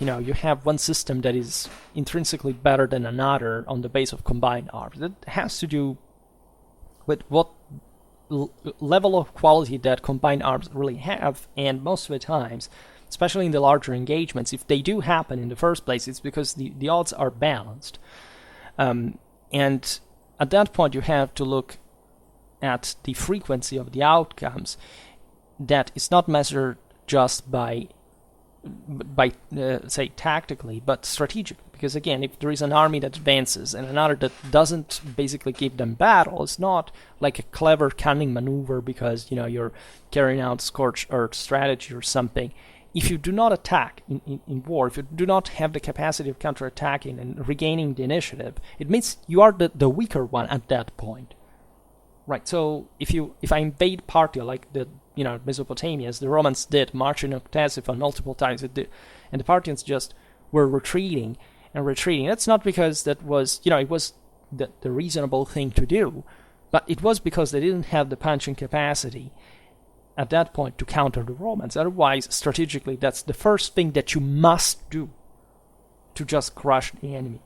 you have one system that is intrinsically better than another on the base of combined arms. It has to do with what level of quality that combined arms really have, and most of the times, especially in the larger engagements, if they do happen in the first place, it's because the odds are balanced. And at that point, you have to look at the frequency of the outcomes that is not measured just by say tactically, but strategically. Because again, if there is an army that advances and another that doesn't basically give them battle, it's not like a clever, cunning maneuver because you're carrying out scorched earth strategy or something. If you do not attack in war, if you do not have the capacity of counterattacking and regaining the initiative, it means you are the weaker one at that point, right? So if I invade Parthia like the Mesopotamia, as the Romans did, marching on Ctesiphon multiple times, and the Parthians just were retreating and retreating. That's not because that was, it was the reasonable thing to do, but it was because they didn't have the punching capacity at that point to counter the Romans. Otherwise, strategically, that's the first thing that you must do to just crush the enemy.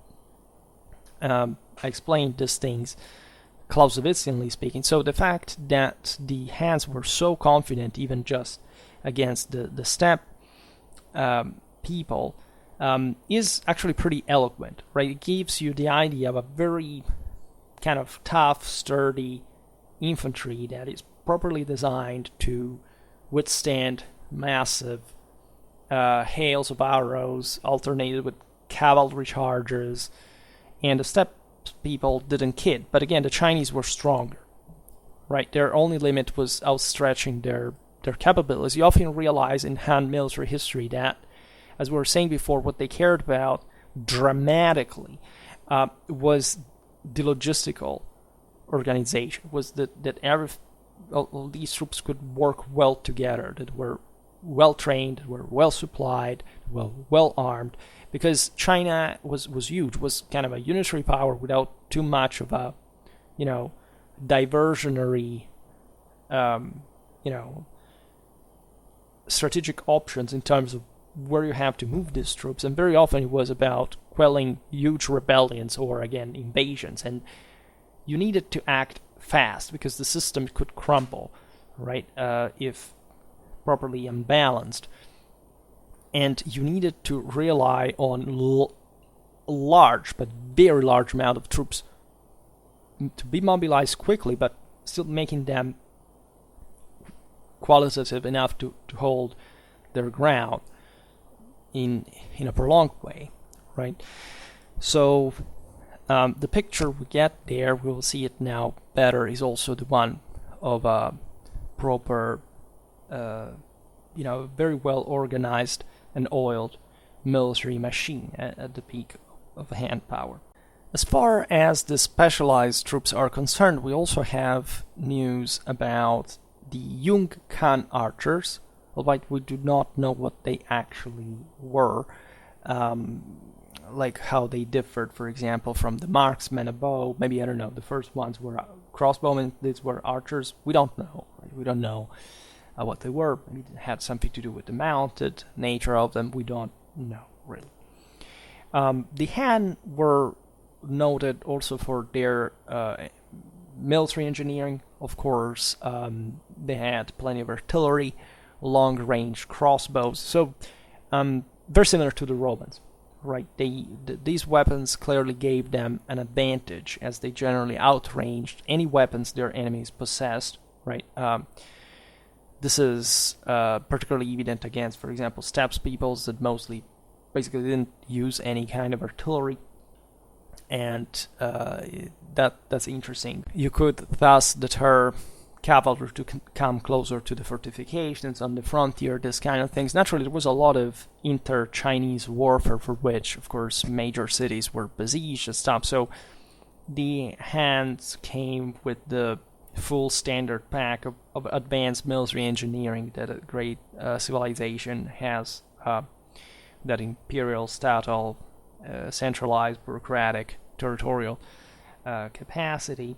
I explained these things Clausewitzianly speaking. So the fact that the Hans were so confident, even just against the steppe people, is actually pretty eloquent, right? It gives you the idea of a very kind of tough, sturdy infantry that is properly designed to withstand massive hails of arrows alternated with cavalry charges, and the steppe people didn't kid. But again, the Chinese were stronger, right? Their only limit was outstretching their capabilities. You often realize in Han military history that, as we were saying before, what they cared about dramatically was the logistical organization, was that all these troops could work well together, that were well trained, that were well supplied, well armed, because China was huge, was kind of a unitary power without too much of a, diversionary, strategic options in terms of where you have to move these troops, and very often it was about quelling huge rebellions or, again, invasions, and you needed to act fast because the system could crumble, right, if properly unbalanced. And you needed to rely on large, but very large amount of troops to be mobilized quickly, but still making them qualitative enough to hold their ground in a prolonged way, right? So the picture we get there, we will see it now better, is also the one of a proper, very well organized and oiled military machine at the peak of hand power. As far as the specialized troops are concerned, we also have news about the Hou-kuan archers, albeit we do not know what they actually were, like how they differed, for example, from the marksmen, a bow. Maybe, I don't know, the first ones were crossbowmen, these were archers. We don't know. Right? We don't know what they were. Maybe it had something to do with the mounted nature of them. We don't know, really. The Han were noted also for their military engineering. Of course, they had plenty of artillery, long-range crossbows. So, very similar to the Romans, right? These weapons clearly gave them an advantage, as they generally outranged any weapons their enemies possessed, right? This is particularly evident against, for example, steppe peoples that basically didn't use any kind of artillery, and that's interesting. You could thus deter cavalry to come closer to the fortifications on the frontier, this kind of things. Naturally, there was a lot of inter-Chinese warfare for which, of course, major cities were besieged and stuff, so the Hans came with the full standard pack of advanced military engineering that a great civilization has, that imperial, statal, centralized, bureaucratic, territorial capacity.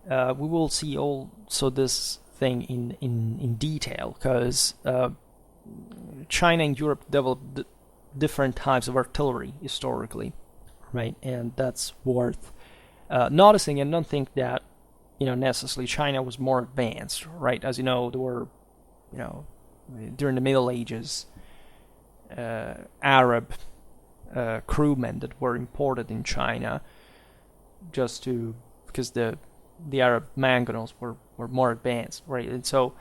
We will see also this thing in detail, because China and Europe developed different types of artillery historically, right? And that's worth noticing, and don't think that necessarily China was more advanced, right? As you know, there were, during the Middle Ages, Arab crewmen that were imported in China because the the Arab mangonels were more advanced, right? And so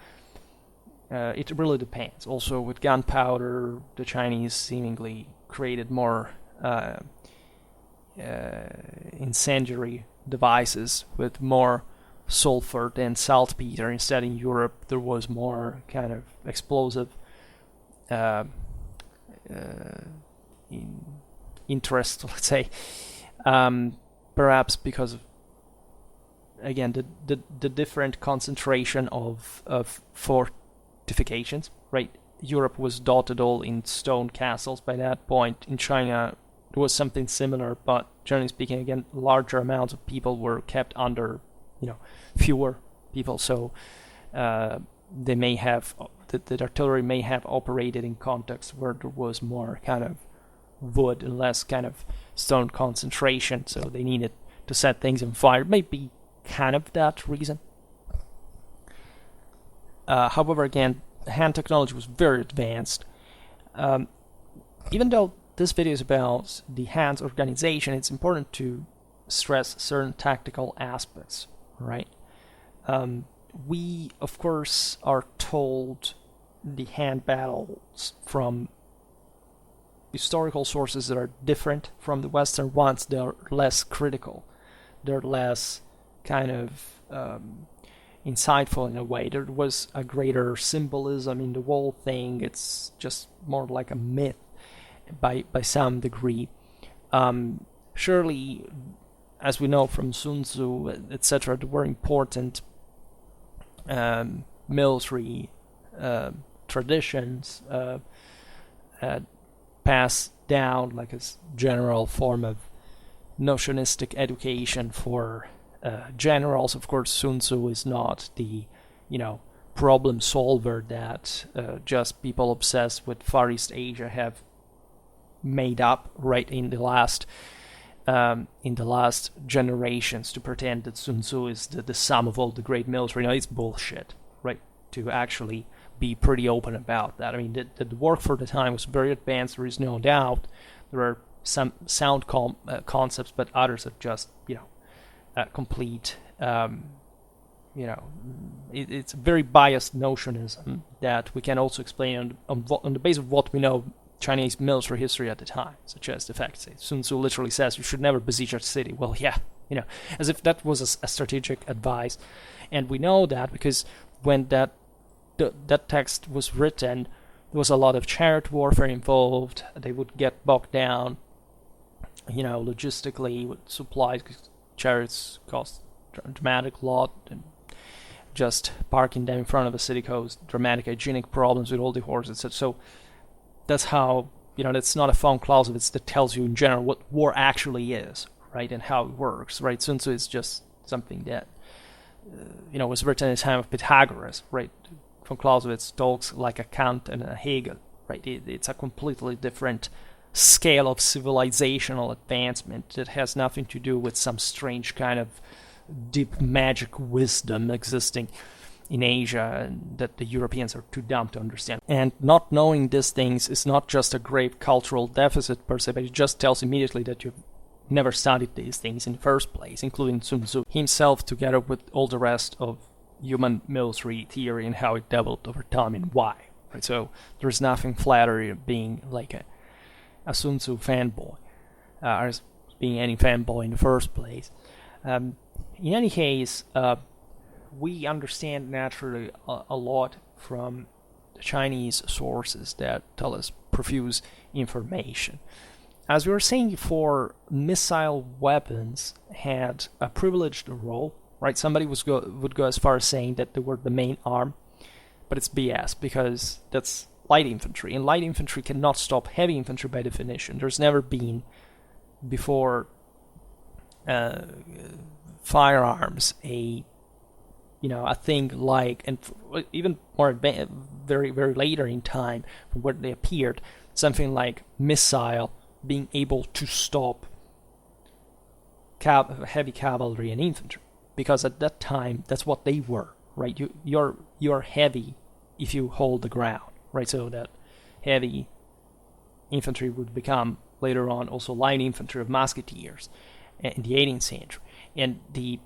it really depends. Also, with gunpowder, the Chinese seemingly created more incendiary devices with more sulfur than saltpeter. Instead, in Europe, there was more kind of explosive interest, let's say, perhaps because of, again, the different concentration of fortifications, right? Europe was dotted all in stone castles by that point. In China, there was something similar, but generally speaking, again, larger amounts of people were kept under, fewer people. So they may have, the artillery may have operated in contexts where there was more kind of wood and less kind of stone concentration. So they needed to set things on fire. Maybe kind of that reason. However, again, hand technology was very advanced. Even though this video is about the hand's organization, it's important to stress certain tactical aspects, right? We, of course, are told the hand battles from historical sources that are different from the Western ones. They're less critical. They're less kind of insightful in a way. There was a greater symbolism in the whole thing. It's just more like a myth by some degree. Surely, as we know from Sun Tzu, etc., there were important military traditions passed down like a general form of notionistic education for generals. Of course, Sun Tzu is not the, problem solver that just people obsessed with Far East Asia have made up right in the last generations, to pretend that Sun Tzu is the sum of all the great military. It's bullshit, right? To actually be pretty open about that. I mean, the work for the time was very advanced. There is no doubt. There are some sound concepts, but others are just, complete. It's a very biased notionism that we can also explain on the basis of what we know Chinese military history at the time, such as the fact that Sun Tzu literally says you should never besiege a city. Well, yeah, as if that was a strategic advice. And we know that because when that text was written, there was a lot of chariot warfare involved. They would get bogged down, logistically with supplies. Chariots cost a dramatic lot, and just parking them in front of a city caused dramatic hygienic problems with all the horses, etc. So that's how, that's not a fun Clausewitz that tells you in general what war actually is, right, and how it works, right? Sun Tzu is just something that, was written in the time of Pythagoras, right? Von Clausewitz talks like a Kant and a Hegel, right? It's a completely different scale of civilizational advancement that has nothing to do with some strange kind of deep magic wisdom existing in Asia and that the Europeans are too dumb to understand. And not knowing these things is not just a grave cultural deficit per se, but it just tells immediately that you've never studied these things in the first place, including Sun Tzu himself, together with all the rest of human military theory and how it developed over time and why. Right? So there's nothing flattering being like a Sun Tzu fanboy, or being any fanboy in the first place. In any case, we understand naturally a lot from the Chinese sources that tell us profuse information. As we were saying before, missile weapons had a privileged role, right? Somebody would go as far as saying that they were the main arm, but it's BS because that's light infantry, and light infantry cannot stop heavy infantry by definition. There's never been before firearms a thing like, and even more very very later in time from where they appeared, something like missile being able to stop heavy cavalry and infantry, because at that time that's what they were, right? You're heavy if you hold the ground, right? So that heavy infantry would become later on also light infantry of musketeers in the 18th century, and the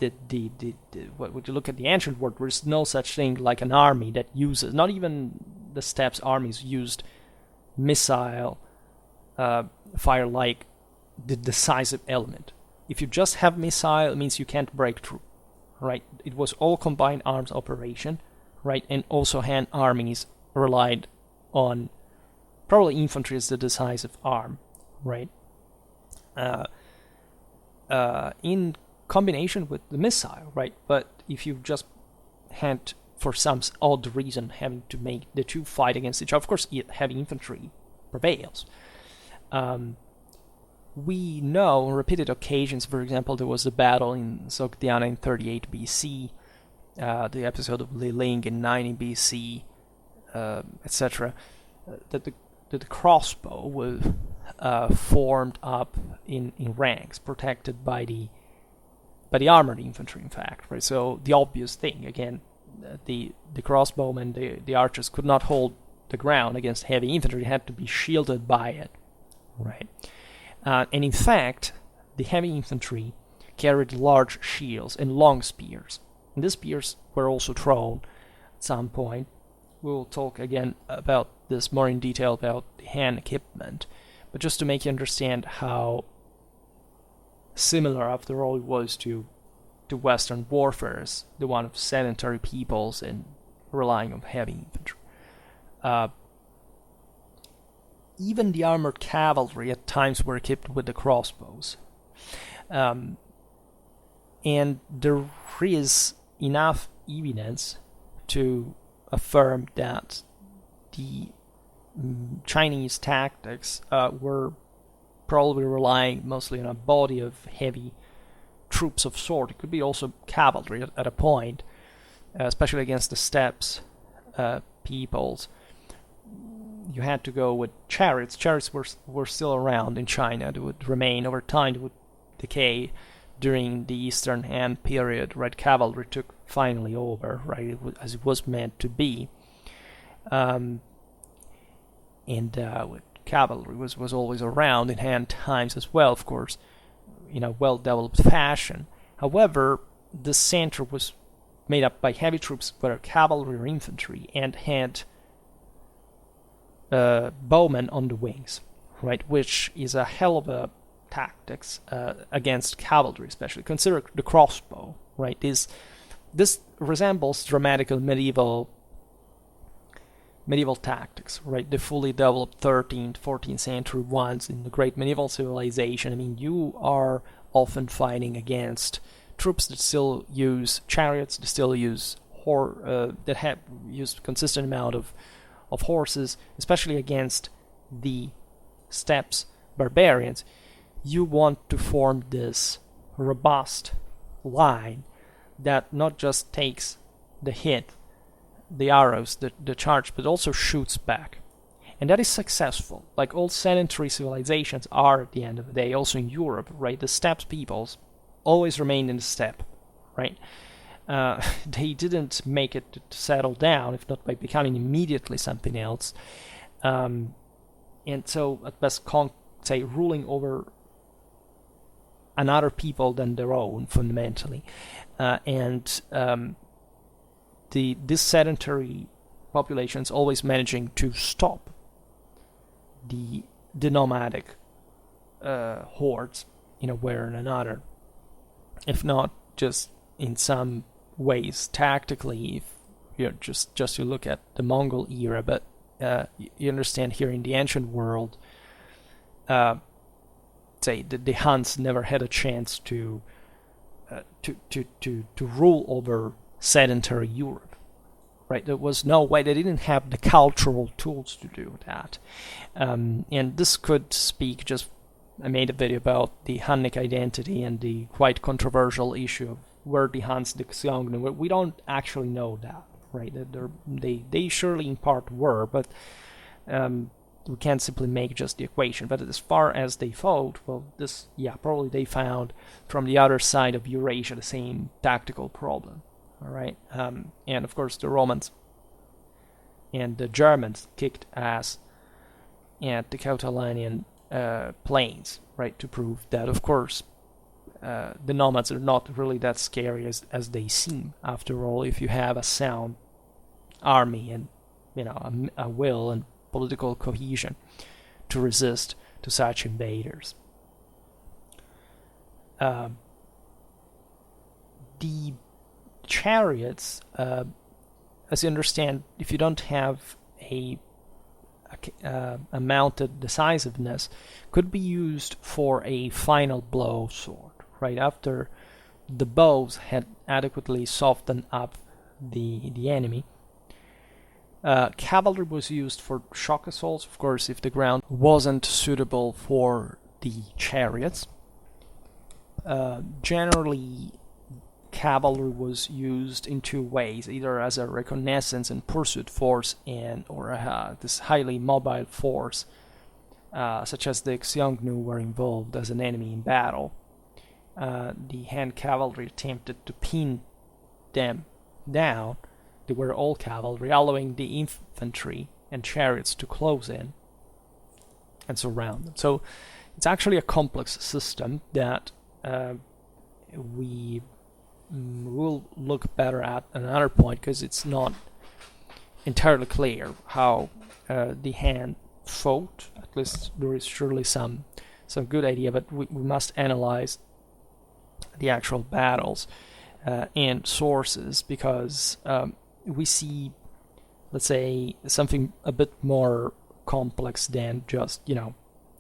When you look at the ancient world, there's no such thing like an army that uses, not even the steppes armies used missile fire like the decisive element. If you just have missile, it means you can't break through, right? It was all combined arms operation, right? And also hand armies relied on probably infantry as the decisive arm, right? In combination with the missile, right? But if you just had, for some odd reason, having to make the two fight against each other, of course, heavy infantry prevails. We know on repeated occasions, for example, there was the battle in Sogdiana in 38 BC, the episode of Liling in 90 BC, etc., that the crossbow was formed up in ranks, protected by the armored infantry, in fact, right? So the obvious thing, again, the crossbowmen, the archers could not hold the ground against heavy infantry, had to be shielded by it, right? And in fact, the heavy infantry carried large shields and long spears. And these spears were also thrown at some point. We will talk again about this more in detail about the hand equipment, but just to make you understand how similar, after all, it was to Western warfare, the one of sedentary peoples and relying on heavy infantry. Even the armored cavalry at times were equipped with the crossbows. And there is enough evidence to affirm that the Chinese tactics were probably relying mostly on a body of heavy troops of sword. It could be also cavalry at a point, especially against the steppes peoples. You had to go with chariots. Chariots were still around in China. They would remain over time. They would decay during the Eastern Han period. Right, cavalry took finally over, right, as it was meant to be. And with cavalry was always around in Han times as well, of course, in a well-developed fashion. However, the center was made up by heavy troops, whether cavalry or infantry, and had bowmen on the wings, right, which is a hell of a tactics against cavalry, especially. Consider the crossbow, right? This resembles dramatical medieval tactics, right? The fully developed 13th, 14th century ones in the great medieval civilization. I mean, you are often fighting against troops that still use chariots, that still use that have used consistent amount of horses, especially against the steppes barbarians. You want to form this robust line that not just takes the hit, the arrows, the charge, but also shoots back. And that is successful, like all sedentary civilizations are at the end of the day, also in Europe, right? The steppes peoples always remained in the steppe, right? They didn't make it to settle down, if not by becoming immediately something else. And so, at best, say, ruling over another people than their own, fundamentally. This sedentary population is always managing to stop the nomadic hordes in a way or another, if not just in some ways tactically. If you just you look at the Mongol era, but you understand here in the ancient world, say the Huns never had a chance to rule over sedentary Europe, right? There was no way. They didn't have the cultural tools to do that, and this could speak. I made a video about the Hunnic identity and the quite controversial issue of were the Huns the Xiongnu. We don't actually know that, right? They surely in part were, but we can't simply make just the equation. But as far as they fought, well, probably they found from the other side of Eurasia the same tactical problem, all right? And of course the Romans and the Germans kicked ass at the Catalanian plains, right, to prove that, of course, the nomads are not really that scary as they seem. After all, if you have a sound army and a will and political cohesion to resist to such invaders. The chariots, as you understand, if you don't have a mounted decisiveness, could be used for a final blow sword, right after the bows had adequately softened up the enemy. Cavalry was used for shock assaults, of course, if the ground wasn't suitable for the chariots. Generally, cavalry was used in two ways, either as a reconnaissance and pursuit force or this highly mobile force, such as the Xiongnu were involved as an enemy in battle. The hand cavalry attempted to pin them down. They were all cavalry, allowing the infantry and chariots to close in and surround them. So it's actually a complex system that we will look better at another point, because it's not entirely clear how the Han fought. At least there is surely some good idea, but we must analyze the actual battles and sources, because we see, let's say, something a bit more complex than just,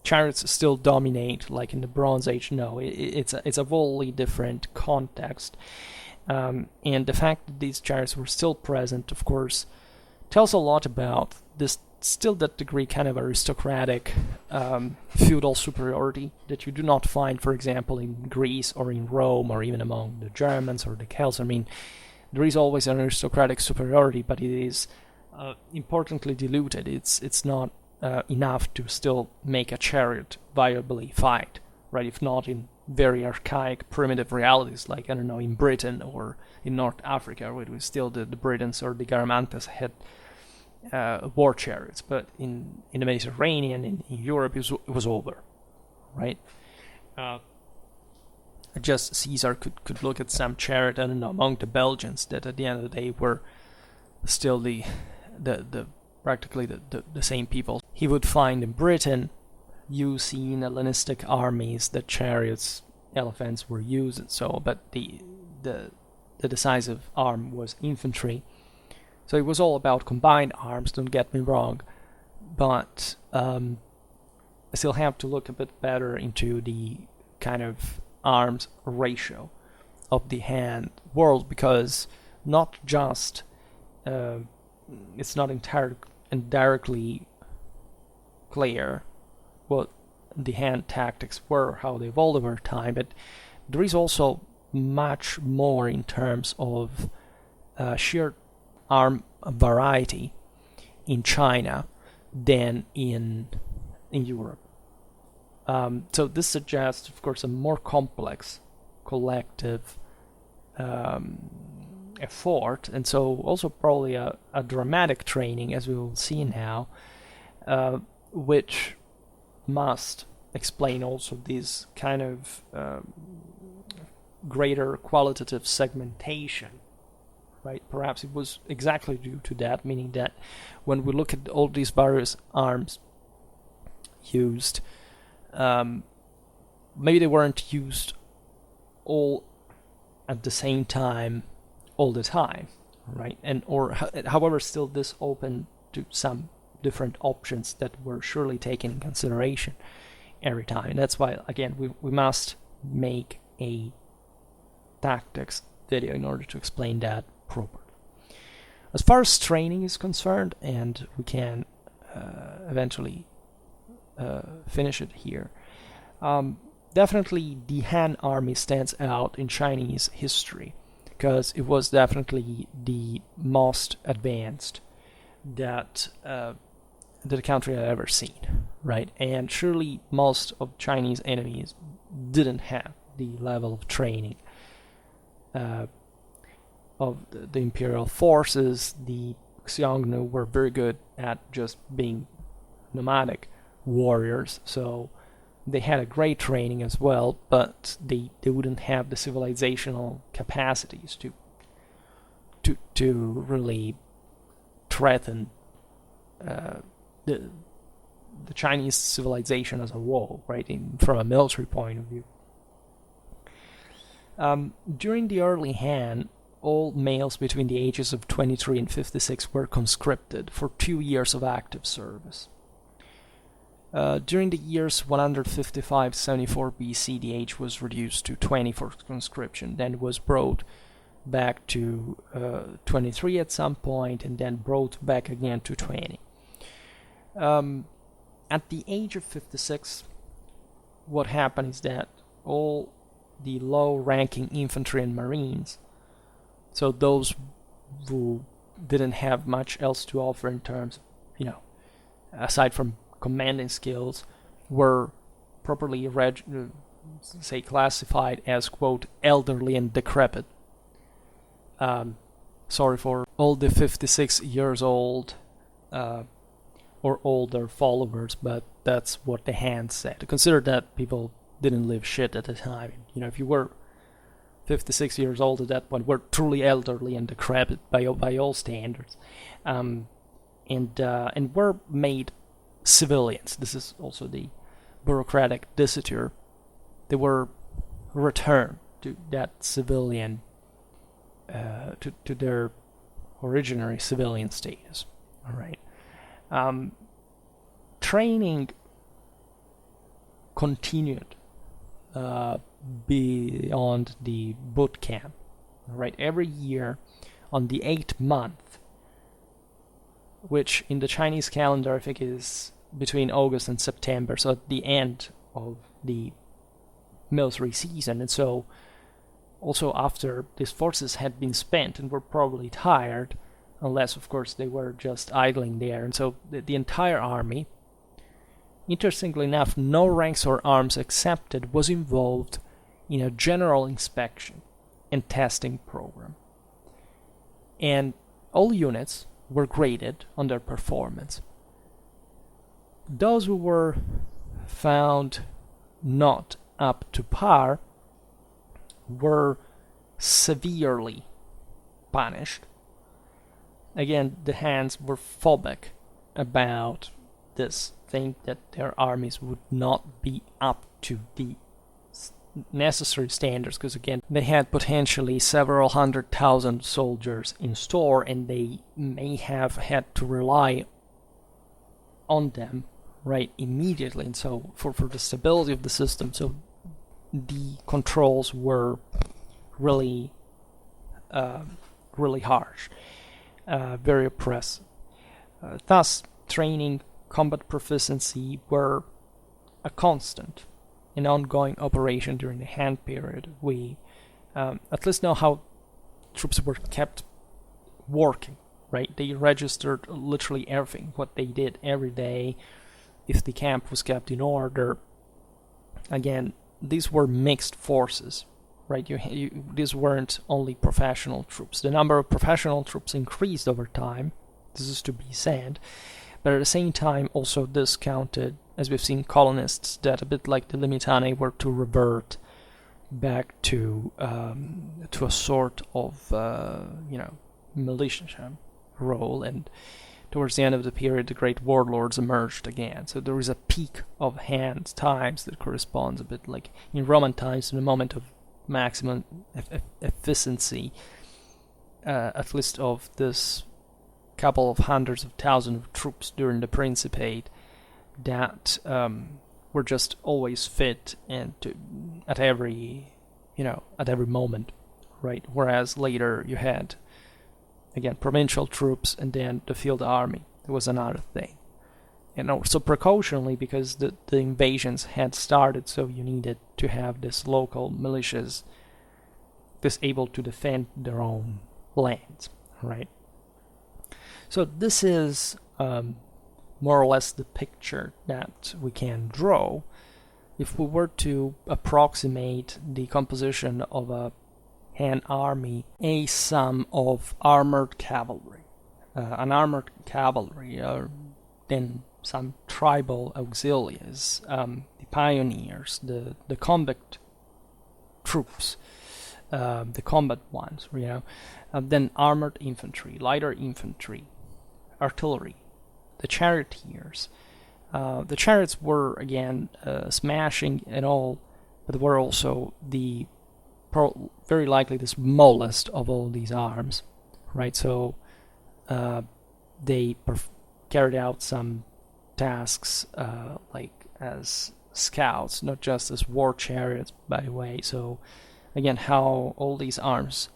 chariots still dominate like in the Bronze Age. No, it's a wholly different context. And the fact that these chariots were still present, of course, tells a lot about this still that degree kind of aristocratic feudal superiority that you do not find, for example, in Greece or in Rome or even among the Germans or the Celts. I mean, there is always an aristocratic superiority, but it is importantly diluted. It's not enough to still make a chariot viably fight, right? If not in very archaic, primitive realities, like, I don't know, in Britain or in North Africa, where it was still the Britons or the Garamantes had war chariots, but in the Mediterranean, in Europe, it was over, right? Just Caesar could look at some chariot, I don't know, among the Belgians that at the end of the day were still the practically the same people he would find in Britain. You see in Hellenistic armies that chariots, elephants were used, so, but the decisive arm was infantry. So it was all about combined arms, don't get me wrong, but I still have to look a bit better into the kind of arms ratio of the Han world, because not just it's not entirely clear what the Han tactics were, how they evolved over time, but there is also much more in terms of sheer arm variety in China than in Europe. So this suggests, of course, a more complex collective effort, and so also probably a dramatic training, as we will see now, which must explain also this kind of greater qualitative segmentation, right? Perhaps it was exactly due to that, meaning that when we look at all these various arms used, maybe they weren't used all at the same time all the time, right? And or however, still this open to some different options that were surely taken in consideration every time. And that's why, again, we must make a tactics video in order to explain that properly. As far as training is concerned, and we can eventually finish it here, definitely the Han army stands out in Chinese history, because it was definitely the most advanced that the country had ever seen, right? And surely most of Chinese enemies didn't have the level of training of the imperial forces. The Xiongnu were very good at just being nomadic warriors, so they had a great training as well, but they wouldn't have the civilizational capacities to really threaten the Chinese civilization as a whole, right? From a military point of view. During the early Han, all males between the ages of 23 and 56 were conscripted for 2 years of active service. During the years 155-74 BC, the age was reduced to 20 for conscription, then was brought back to 23 at some point, and then brought back again to 20. At the age of 56, what happened is that all the low-ranking infantry and marines, so those who didn't have much else to offer in terms of, aside from commanding skills, were properly classified as, quote, elderly and decrepit. Sorry for all the 56 years old or older followers, but that's what the Han said. Consider that people didn't live shit at the time. If you were 56 years old at that point, were truly elderly and decrepit by all standards, and were made civilians. This is also the bureaucratic diciture. They were returned to that civilian, to their originary civilian status. All right. Training continued beyond the boot camp. All right. Every year, on the 8th month, which in the Chinese calendar I think is between August and September, so at the end of the military season, and so also after these forces had been spent and were probably tired, unless of course they were just idling there, and so the entire army, interestingly enough, no ranks or arms accepted, was involved in a general inspection and testing program. And all units were graded on their performance. Those who were found not up to par were severely punished. Again, the Hans were phobic about this thing, that their armies would not be up to the necessary standards, because again, they had potentially several 100,000 soldiers in store, and they may have had to rely on them right immediately, and so for the stability of the system, so the controls were really harsh, very oppressive. Thus, training, combat proficiency were a constant, an ongoing operation during the Han period. We at least know how troops were kept working, right? They registered literally everything, what they did every day, if the camp was kept in order. Again, these were mixed forces, right? These weren't only professional troops. The number of professional troops increased over time, this is to be said, but at the same time also discounted, as we've seen, colonists that, a bit like the Limitane, were to revert back to a sort of militia role, and towards the end of the period the great warlords emerged again. So there is a peak of Han times that corresponds a bit like in Roman times to the moment of maximum efficiency, at least of this couple of hundreds of thousands of troops during the Principate that were just always fit and at every moment, right? Whereas later you had, again, provincial troops, and then the field army. It was another thing. And also precautionally, because the invasions had started, so you needed to have this local militias this able to defend their own lands, right? So this is more or less the picture that we can draw if we were to approximate the composition of a Han army, a sum of armored cavalry. An armored cavalry, then some tribal auxiliaries, pioneers, the combat troops, the combat ones, then armored infantry, lighter infantry, artillery, the charioteers. The chariots were again smashing and all, but were also very likely the smallest of all these arms, right? So they carried out some tasks like as scouts, not just as war chariots, by the way. So again, how all these arms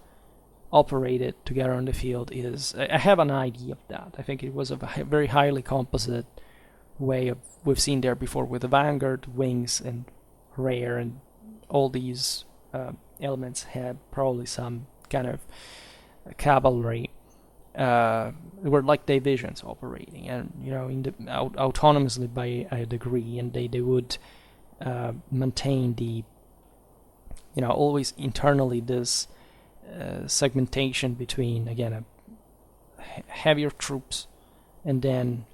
operated together on the field is, I have an idea of that. I think it was a very highly composite way of, we've seen there before with the vanguard, wings, and rear, and all these elements had probably some kind of cavalry. They were like divisions operating, and autonomously by a degree, and they would maintain the always internally this segmentation between, again, heavier troops and then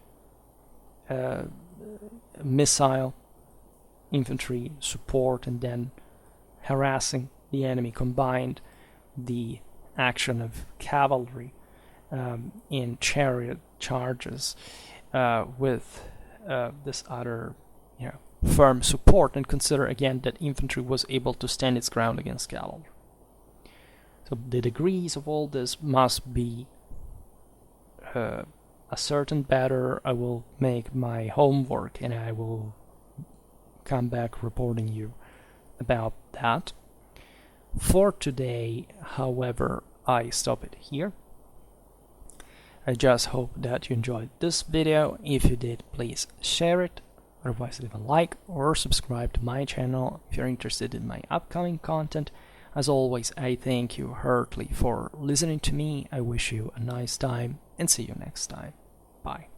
missile infantry support, and then harassing the enemy, combined the action of cavalry in chariot charges with this other firm support, and consider again that infantry was able to stand its ground against cavalry. So the degrees of all this must be ascertained better. I will make my homework and I will come back reporting you about that. For today, however, I stop it here. I just hope that you enjoyed this video. If you did, please share it. Otherwise, leave a like or subscribe to my channel if you're interested in my upcoming content. As always, I thank you heartily for listening to me. I wish you a nice time and see you next time. Bye.